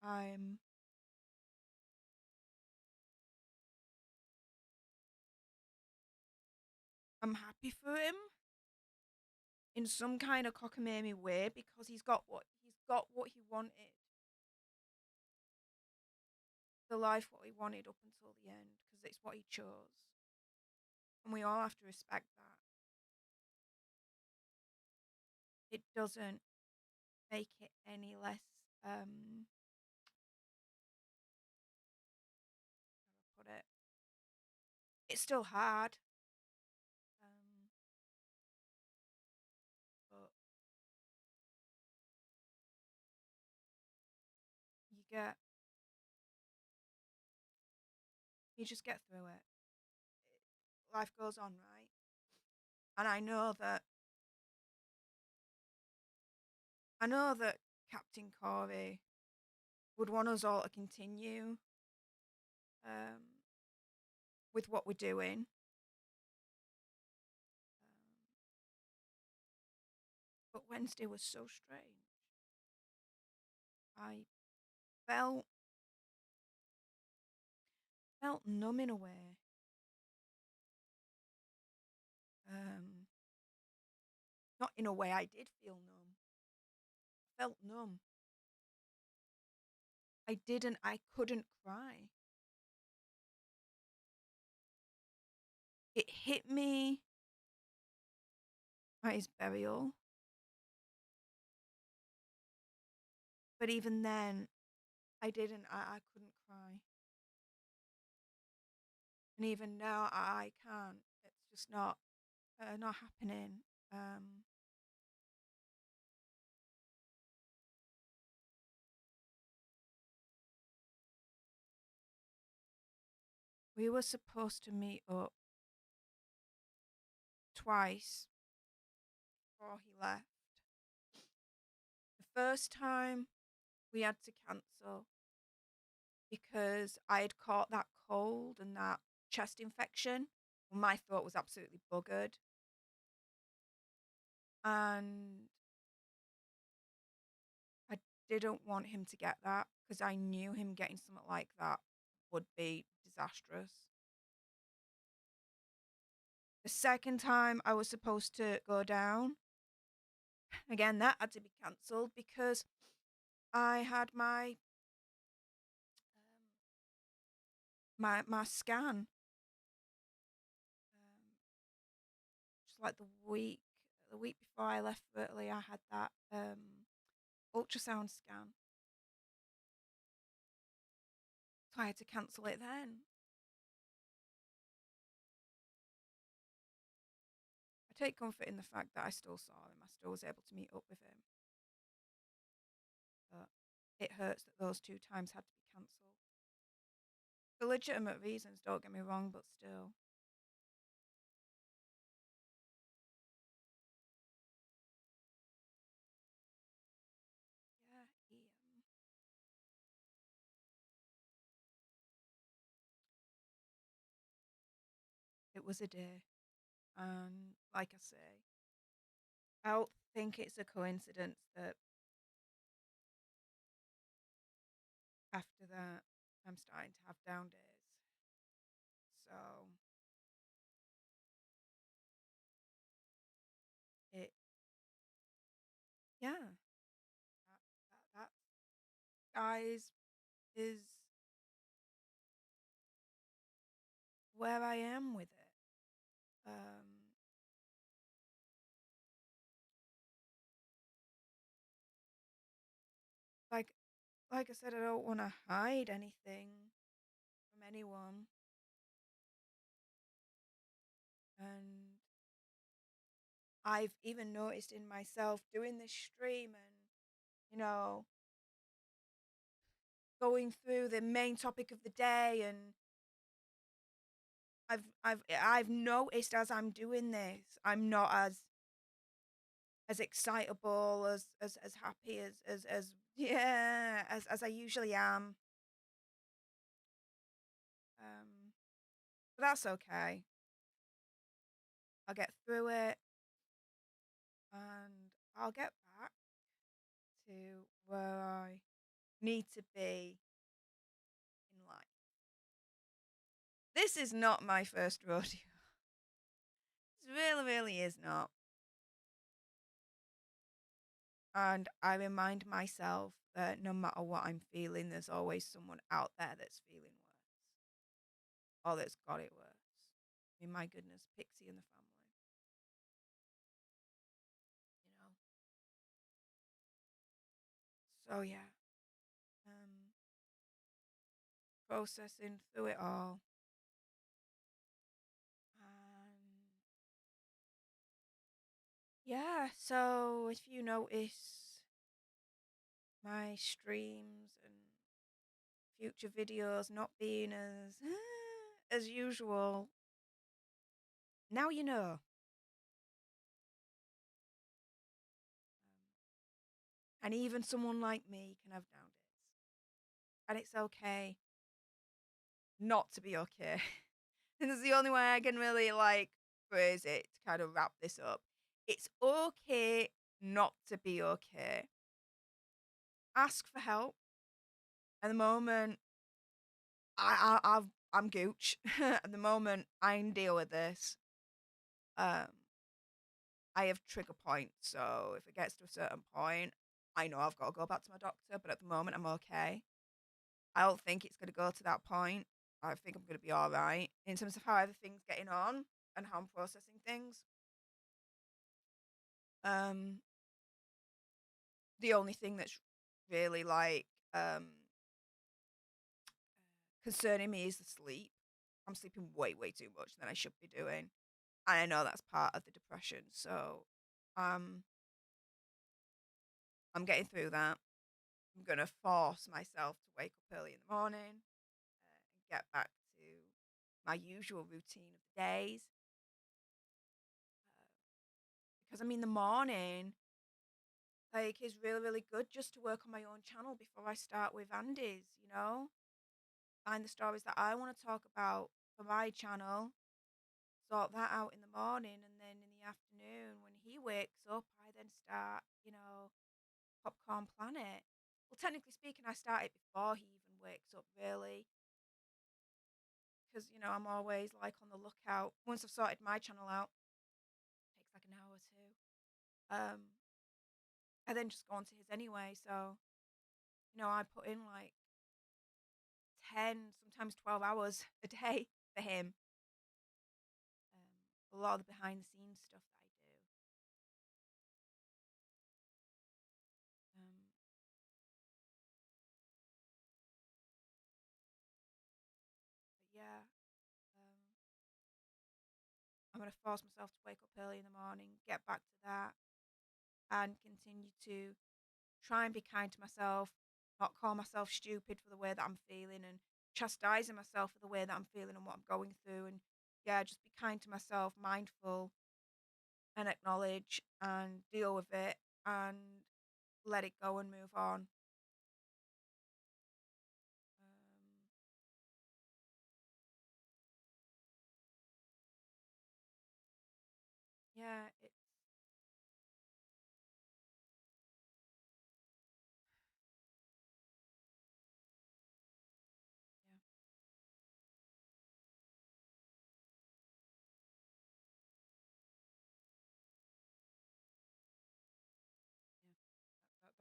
I'm happy for him in some kind of cockamamie way because he's got what he wanted. The life what he wanted up until the end because it's what he chose. And we all have to respect that. It doesn't make it any less how do I put it? It's still hard. But you just get through it. Life goes on, right? And I know that Captain Corey would want us all to continue with what we're doing. But Wednesday was so strange. I felt numb in a way. Not in a way I did feel numb. I felt numb. I couldn't cry. It hit me at his burial. But even then, I couldn't cry. And even now, I can't. It's just not happening. We were supposed to meet up twice before he left. The first time we had to cancel because I had caught that cold and that chest infection. My throat was absolutely buggered. And I didn't want him to get that because I knew him getting something like that would be disastrous. The second time I was supposed to go down, again, that had to be cancelled because I had my scan. Just like the week before I left for Italy, I had that ultrasound scan. So I had to cancel it then. I take comfort in the fact that I still saw him. I still was able to meet up with him. But it hurts that those 2 times had to be cancelled. For legitimate reasons, don't get me wrong, but still. it was a day. And like I say, I don't think it's a coincidence that after that I'm starting to have down days. So it, yeah, that guys is where I am with it. Like like I said, I don't want to hide anything from anyone, and I've even noticed in myself doing this stream and you know going through the main topic of the day, and I've noticed as I'm doing this, I'm not as excitable, as happy as yeah, as I usually am. But that's okay. I'll get through it, and I'll get back to where I need to be in life. This is not my first rodeo. This really is not. And I remind myself that no matter what I'm feeling, there's always someone out there that's feeling worse, or that's got it worse. I mean, my goodness, Pixie and the family, you know. So yeah, um, processing through it all, and yeah. So if you notice my streams and future videos not being as as usual, now you know. And even someone like me can have down days, and it's okay not to be okay. And it's the only way I can really like phrase it to kind of wrap this up. It's okay not to be okay. Ask for help. At the moment, I'm gooch. At the moment, I can deal with this. Um, I have trigger points, so if it gets to a certain point, I know I've got to go back to my doctor. But at the moment, I'm okay. I don't think it's going to go to that point. I think I'm going to be all right in terms of how everything's getting on and how I'm processing things. Um, the only thing that's really like concerning me is the sleep. I'm sleeping way too much than I should be doing, and I know that's part of the depression. So, um, I'm getting through that. I'm gonna force myself to wake up early in the morning and get back to my usual routine of the days. Because I mean, the morning like is really good just to work on my own channel before I start with Andy's. Find the stories that I want to talk about for my channel, sort that out in the morning, and then in the afternoon when he wakes up, I then start, Popcorn Planet. Well, technically speaking, I start it before he even wakes up, really, because I'm always like on the lookout. Once I've sorted my channel out, takes like an hour or two. I then just go on to his anyway. So I put in like 10, sometimes 12 hours a day for him. A lot of the behind the scenes stuff that I do. Um, but yeah, um, I'm going to force myself to wake up early in the morning, get back to that, and continue to try and be kind to myself, not call myself stupid for the way that I'm feeling, and chastising myself for the way that I'm feeling and what I'm going through. And yeah, just be kind to myself, mindful, and acknowledge and deal with it and let it go and move on. Um, Yeah, it's yeah,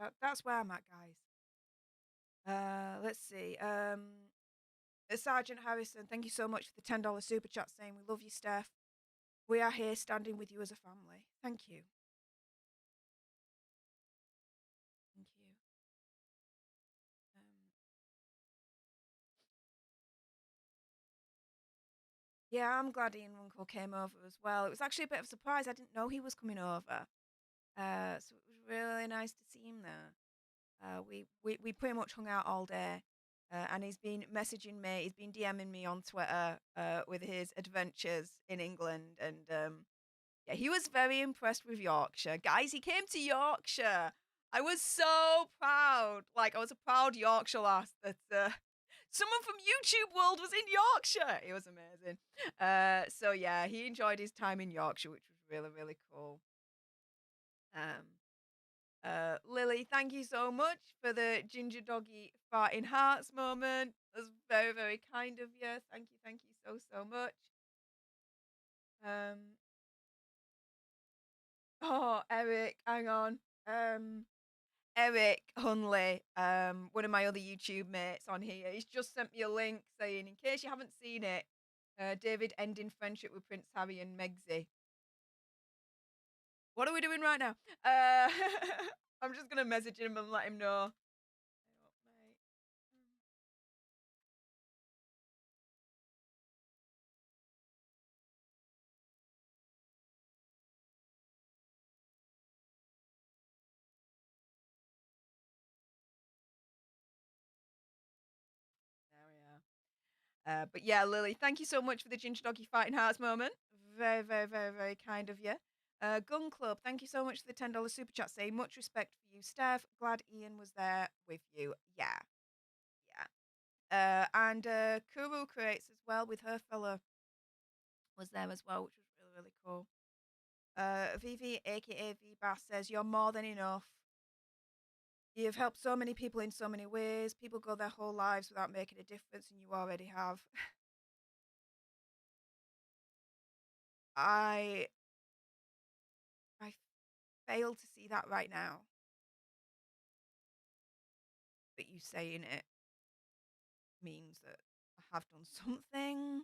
yeah. That's where I'm at, guys. Let's see. Sergeant Harrison, thank you so much for the $10 super chat saying we love you, Steph. We are here standing with you as a family. Thank you. Thank you. Um, yeah, I'm glad Ian Runkle came over as well. It was actually a bit of a surprise. I didn't know he was coming over. So it was really nice to see him there. We pretty much hung out all day, and he's been messaging me. He's been DMing me on Twitter with his adventures in England, and yeah, he was very impressed with Yorkshire. Guys, he came to Yorkshire. I was so proud. Like, I was a proud Yorkshire lass that someone from YouTube World was in Yorkshire. It was amazing. So yeah, he enjoyed his time in Yorkshire, which was really, really cool. Lily, thank you so much for the ginger doggy farting hearts moment. That's very, very kind of you. Thank you so, so much. Um, oh, Eric, hang on. Eric Hunley, one of my other YouTube mates on here, he's just sent me a link saying, in case you haven't seen it, David ending friendship with Prince Harry and Megxi. What are we doing right now? I'm just gonna message him and let him know. There we are. But yeah, Lily, thank you so much for the Ginger Doggy Fighting Hearts moment. Very, very, very, very kind of you. Gun Club, thank you so much for the $10 super chat. Say much respect for you, Steph. Glad Ian was there with you. Yeah, yeah. And Kuru Creates as well with her fella was there as well, which was really, really cool. Vivi, aka V Bass, says you're more than enough. You've helped so many people in so many ways. People go their whole lives without making a difference, and you already have. I I fail to see that right now, but you saying it means that I have done something.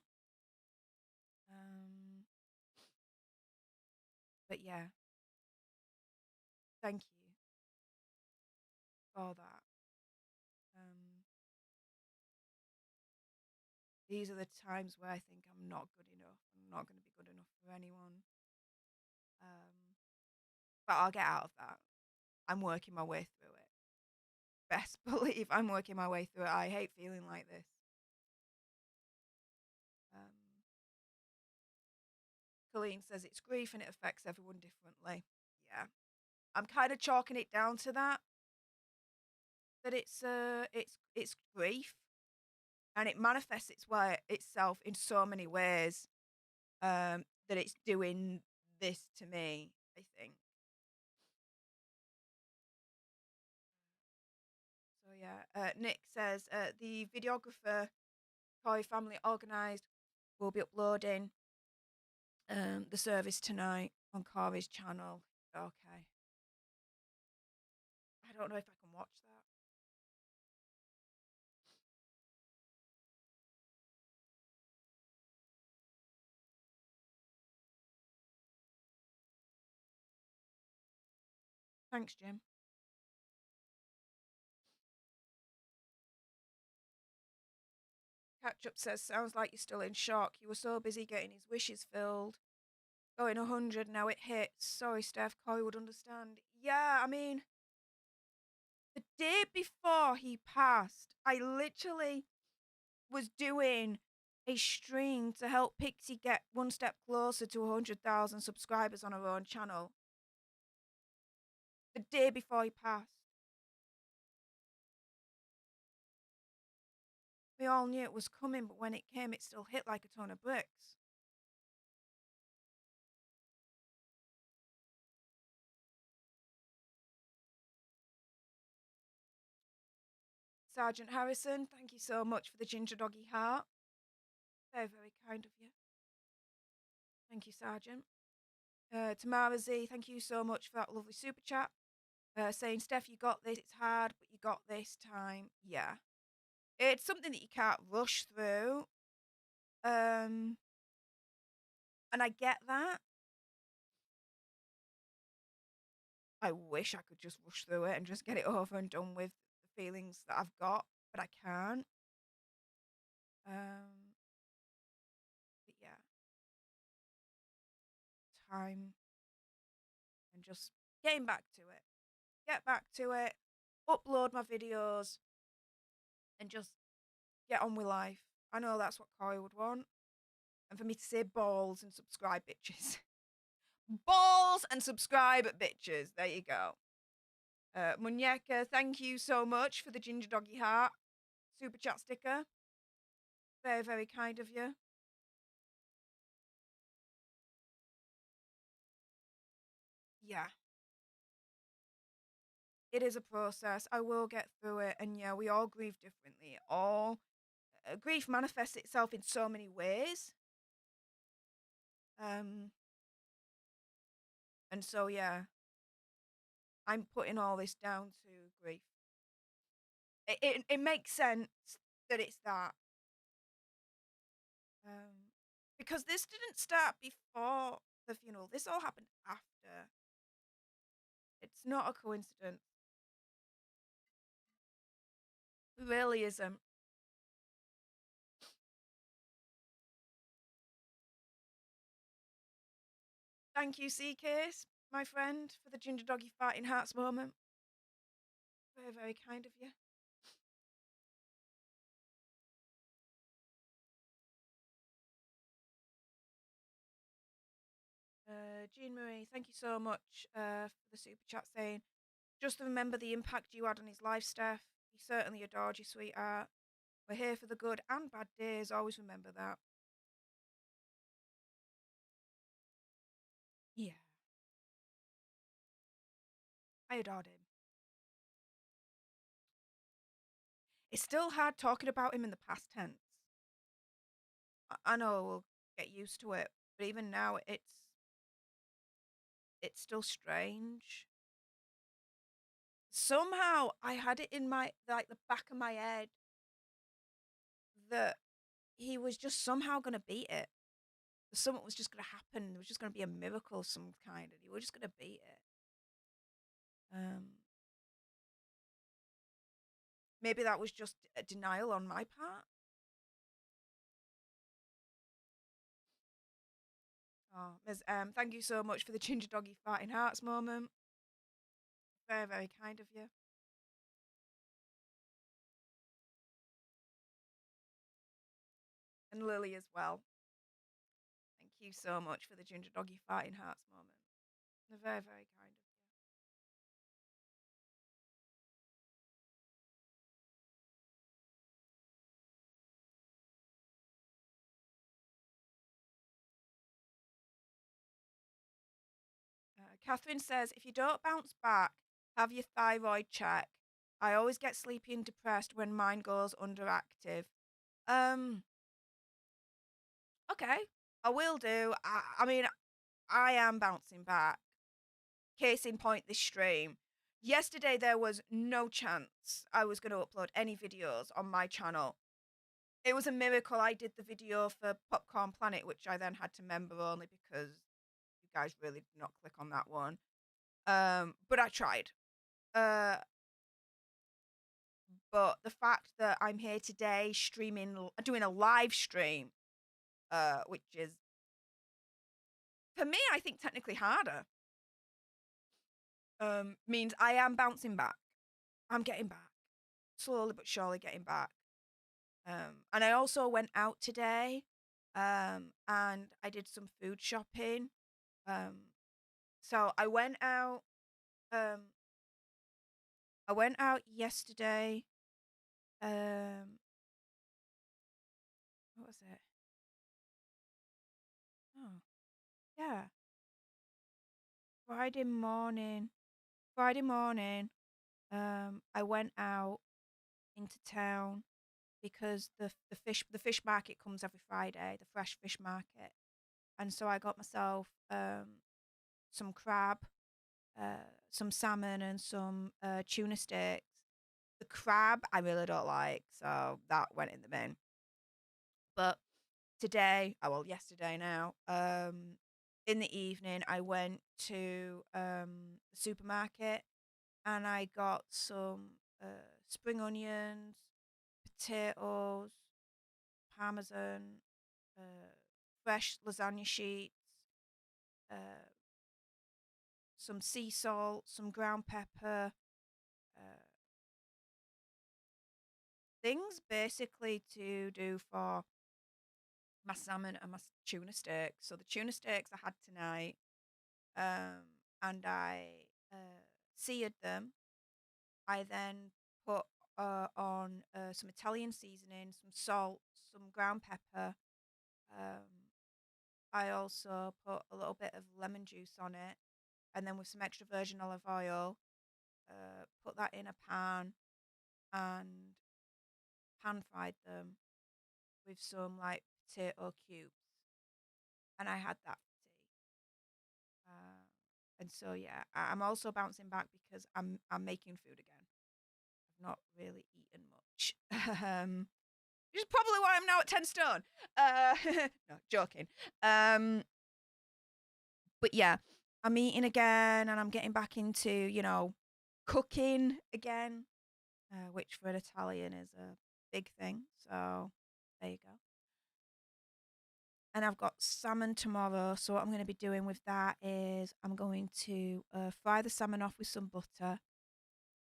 Um, but yeah, thank you for that. Um, these are the times where I think I'm not good enough. I'm not going to be good enough for anyone. But I'll get out of that. I'm working my way through it. Best believe I'm working my way through it. I hate feeling like this. Um, Colleen says it's grief and it affects everyone differently. Yeah, I'm kind of chalking it down to that. That it's grief, and it manifests itself in so many ways. That it's doing this to me. I think so. Yeah. Nick says the videographer Corey Family Organised will be uploading the service tonight on Corey's channel. Okay. I don't know if I can watch that. Thanks, Jim. Catch up says, sounds like you're still in shock. You were so busy getting his wishes filled. Going 100, now it hits. Sorry, Steph. Corey would understand. Yeah, I mean, the day before he passed, I literally was doing a stream to help Pixie get one step closer to 100,000 subscribers on her own channel. The day before he passed. We all knew it was coming, but when it came, it still hit like a ton of bricks. Sergeant Harrison, thank you so much for the ginger doggy heart. Very, very kind of you. Thank you, Sergeant. Tamara Z, thank you so much for that lovely super chat. Saying, Steph, you got this. It's hard, but you got this time. Yeah. It's something that you can't rush through. And I get that. I wish I could just rush through it and just get it over and done with the feelings that I've got, but I can't. But yeah, time and just getting back to it. Get back to it, upload my videos, and just get on with life. I know that's what Corey would want. And for me to say balls and subscribe, bitches. Balls and subscribe, bitches. There you go. Muñeca, thank you so much for the ginger doggy heart. Super chat sticker. Very, very kind of you. Yeah. It is a process. I will get through it. And yeah, we all grieve differently. Grief manifests itself in so many ways. And so, yeah, I'm putting all this down to grief. It makes sense that it's that. Because this didn't start before the funeral. This all happened after. It's not a coincidence. It really isn't. Thank you, C-Case, my friend, for the ginger doggy farting hearts moment. Very, very kind of you. Jean Marie, thank you so much for the super chat saying, just to remember the impact you had on his life, Steph. He certainly adored you, sweetheart. We're here for the good and bad days. Always remember that. Yeah. I adored him. It's still hard talking about him in the past tense. I know we'll get used to it, but even now it's still strange. Somehow I had it in my the back of my head that he was just somehow gonna beat it. Something was just gonna happen. There was just gonna be a miracle of some kind, and he was just gonna beat it. Maybe that was just a denial on my part. Oh, Ms. M, thank you so much for the ginger doggy farting hearts moment. Very, very kind of you. And Lily as well. Thank you so much for the ginger doggy farting hearts moment. They're very, very kind of you. Catherine says, if you don't bounce back, have your thyroid check. I always get sleepy and depressed when mine goes underactive. Okay, I will do. I mean, I am bouncing back. Case in point, this stream. Yesterday, there was no chance I was going to upload any videos on my channel. It was a miracle I did the video for Popcorn Planet, which I then had to member only because you guys really did not click on that one. But I tried. But the fact that I'm here today doing a live stream, which is, for me, I think technically harder, means I am bouncing back. I'm getting back. Slowly but surely getting back. And I also went out today, and I did some food shopping. So I went out yesterday. What was it? Oh, yeah. Friday morning. I went out into town because the fish market comes every Friday, the fresh fish market, and so I got myself some crab, some salmon, and some tuna steaks. The crab I really don't like, so that went in the bin. But today, oh well, yesterday now, in the evening, I went to the supermarket and I got some spring onions, potatoes, parmesan, uh, fresh lasagna sheets, uh, some sea salt, some ground pepper, uh, things basically to do for my salmon and my tuna steaks. So the tuna steaks I had tonight, and I seared them. I then put on some Italian seasoning, some salt, some ground pepper. Um, I also put a little bit of lemon juice on it, and then with some extra virgin olive oil, put that in a pan and pan fried them with some like potato cubes, and I had that for tea. Uh, and so yeah, I'm also bouncing back because I'm making food again. I've not really eaten much. Which is probably why I'm now at 10 stone. No, joking. But yeah, I'm eating again and I'm getting back into, cooking again, which for an Italian is a big thing. So there you go. And I've got salmon tomorrow. So what I'm going to be doing with that is I'm going to fry the salmon off with some butter,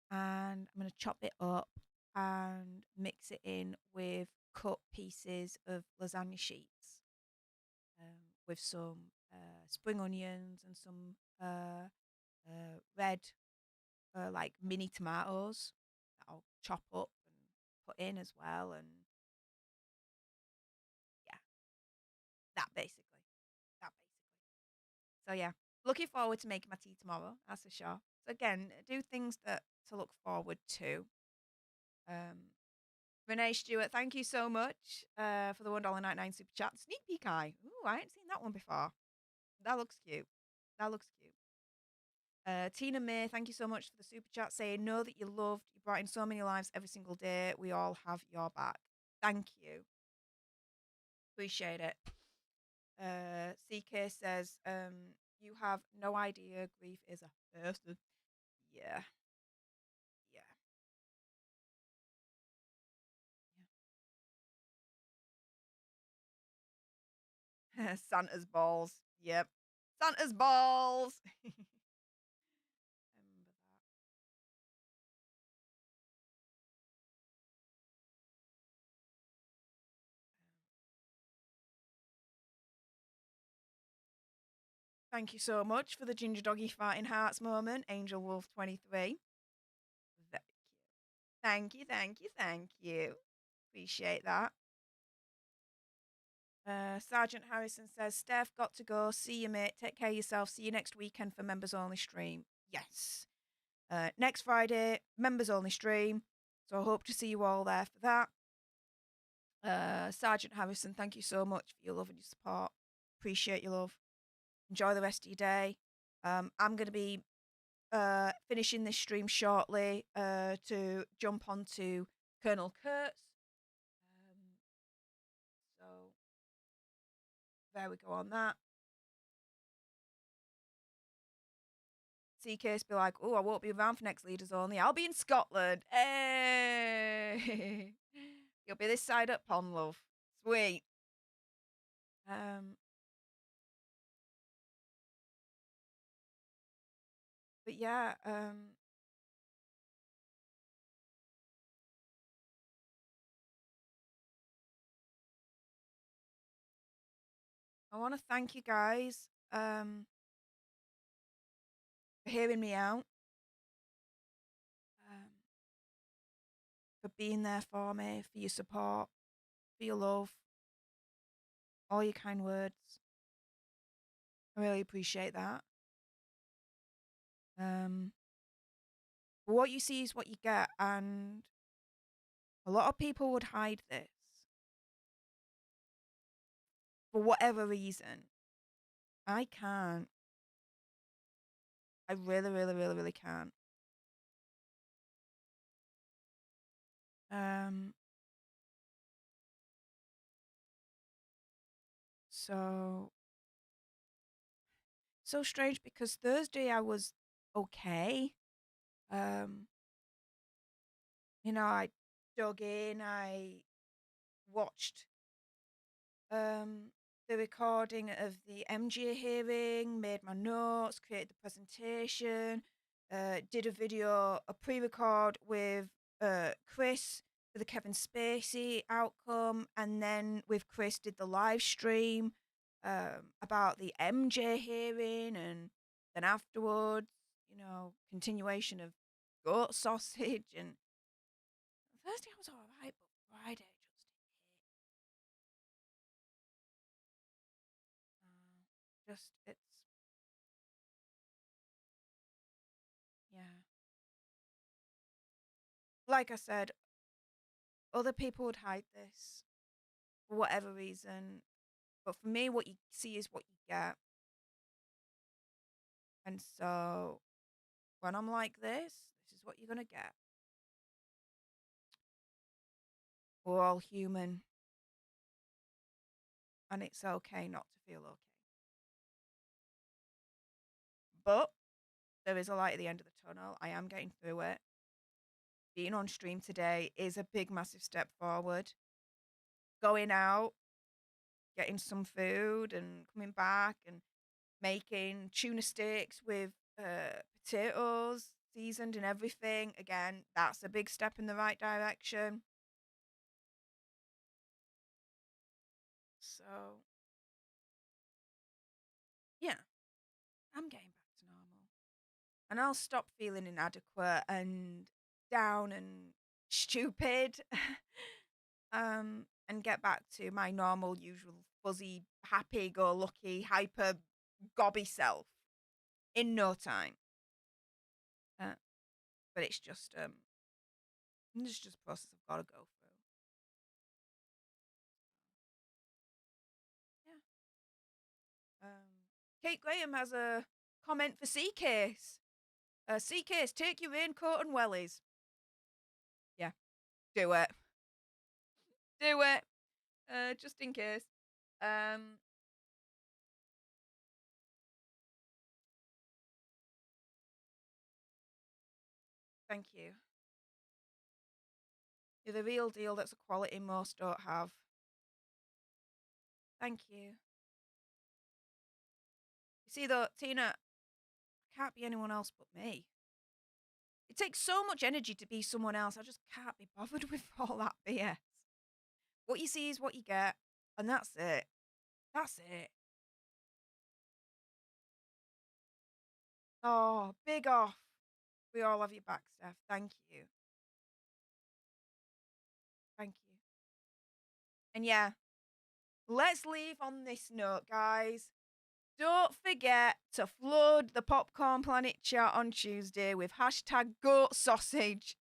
and I'm going to chop it up and mix it in with cut pieces of lasagna sheets, with some spring onions and some red, like mini tomatoes that I'll chop up and put in as well. And yeah, that basically. That basically. So yeah, looking forward to making my tea tomorrow, that's for sure. So again, do things that to look forward to. Um, Renee Stewart, thank you so much for the $1.99 super chat. Sneak peek eye. Ooh, I ain't seen that one before. That looks cute. That looks cute. Tina May, thank you so much for the super chat saying, know that you're loved. You brought in so many lives every single day. We all have your back. Thank you. Appreciate it. CK says, you have no idea grief is a person. Yeah. Yeah. Yeah. Santa's balls. Yep. Santa's balls. Remember that. Thank you so much for the ginger doggy farting hearts moment, Angel Wolf 23. Very cute. Thank you, thank you, thank you. Appreciate that. Sergeant Harrison says, Stef, got to go. See you, mate. Take care of yourself. See you next weekend for members only stream. Yes. Next Friday, members only stream. So I hope to see you all there for that. Sergeant Harrison, thank you so much for your love and your support. Appreciate your love. Enjoy the rest of your day. I'm going to be finishing this stream shortly to jump onto Colonel Kurtz. So there we go on that. CK's be like, oh, I won't be around for next Leaders Only. I'll be in Scotland. Hey! You'll be this side up pond, love. Sweet. But yeah, I want to thank you guys for hearing me out, for being there for me, for your support, for your love, all your kind words. I really appreciate that. But what you see is what you get, and A lot of people would hide this for whatever reason. I can't. I really, really, really, really can't. So strange because Thursday I was okay. You know, I dug in, I watched the recording of the MJ hearing, made my notes, created the presentation, did a video, a pre-record with Chris for the Kevin Spacey outcome, and then with Chris did the live stream about the MJ hearing, and then afterwards, you know, continuation of goat sausage. And Thursday I was alright, but Friday just it's yeah. Like I said, other people would hide this for whatever reason, but for me, what you see is what you get. And so when I'm like this is what you're gonna get. We're all human, and it's okay not to feel okay. But there is a light at the end of the tunnel. I am getting through it. Being on stream today is a big, massive step forward. Going out, getting some food, and coming back and making tuna steaks with potatoes, seasoned and everything. Again, that's a big step in the right direction. So, yeah, I'm getting back to normal. And I'll stop feeling inadequate and down and stupid and get back to my normal, usual, fuzzy, happy-go-lucky, hyper gobby self in no time. But it's just a process I've got to go through. Yeah. Kate Graham has a comment for C-Case. C-Case, take your raincoat and wellies. Yeah, do it. Do it. Just in case. Thank you. You're the real deal. That's a quality most don't have. Thank you. You see, though, Tina, I can't be anyone else but me. It takes so much energy to be someone else. I just can't be bothered with all that BS. What you see is what you get, and that's it. That's it. Oh, big off. We all have your back, Steph. Thank you. Thank you. And yeah, let's leave on this note, guys. Don't forget to flood the Popcorn Planet chat on Tuesday with hashtag goat sausage.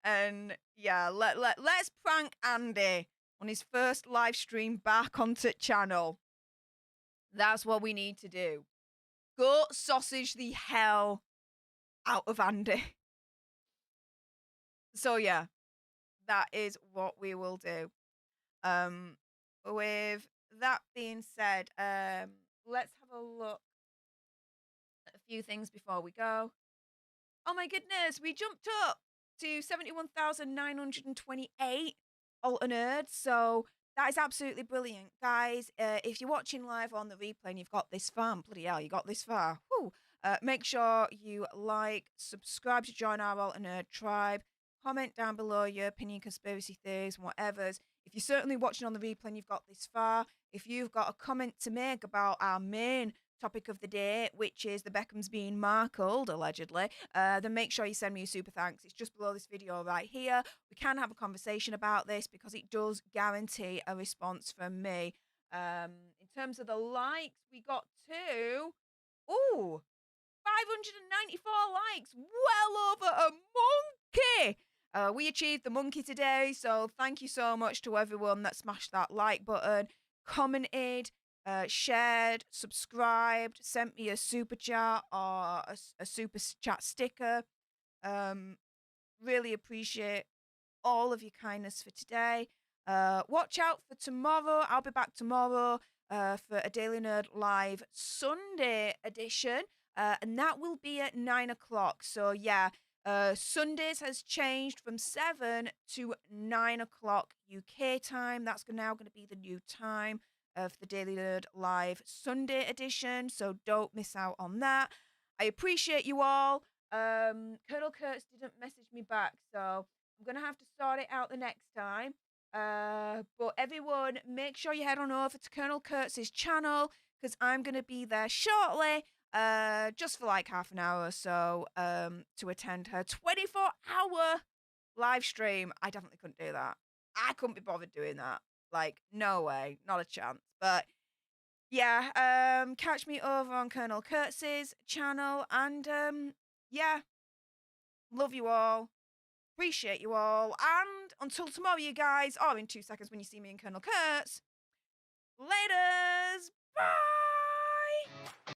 And yeah, let's prank Andy on his first live stream back onto the channel. That's what we need to do. Goat sausage the hell out of Andy. So yeah, that is what we will do. With that being said, let's have a look at a few things before we go. Oh my goodness, we jumped up to 71,928 alt nerds. So that is absolutely brilliant, guys. If you're watching live on the replay and you've got this far, bloody hell, you got this far. Woo. Make sure you like, subscribe to join our alt nerd tribe. Comment down below your opinion, conspiracy theories, and whatever's. If you're certainly watching on the replay and you've got this far, if you've got a comment to make about our main topic of the day, which is the Beckhams being Markled, allegedly, then make sure you send me a super thanks. It's just below this video right here. We can have a conversation about this because it does guarantee a response from me. In terms of the likes, we got 594 likes, well over a monkey. We achieved the monkey today, so thank you so much to everyone that smashed that like button, commented, shared, subscribed, sent me a super chat or a super chat sticker. Really appreciate all of your kindness for today. Watch out for tomorrow. I'll be back tomorrow for a Daily Nerd Live Sunday edition, and that will be at 9 o'clock. So, yeah, Sundays has changed from 7 to 9 o'clock UK time. That's now going to be the new time of the Daily Nerd Live Sunday edition. So, don't miss out on that. I appreciate you all. Colonel Kurtz didn't message me back, so I'm going to have to sort it out the next time. But everyone, make sure you head on over to Colonel Kurtz's channel because I'm going to be there shortly, just for like half an hour or so, to attend her 24-hour live stream. I definitely couldn't do that. I couldn't be bothered doing that. Like, no way, not a chance. But yeah, catch me over on Colonel Kurtz's channel, and yeah, love you all. Appreciate you all. And until tomorrow, you guys, or in 2 seconds when you see me and Colonel Kurtz. Laters. Bye.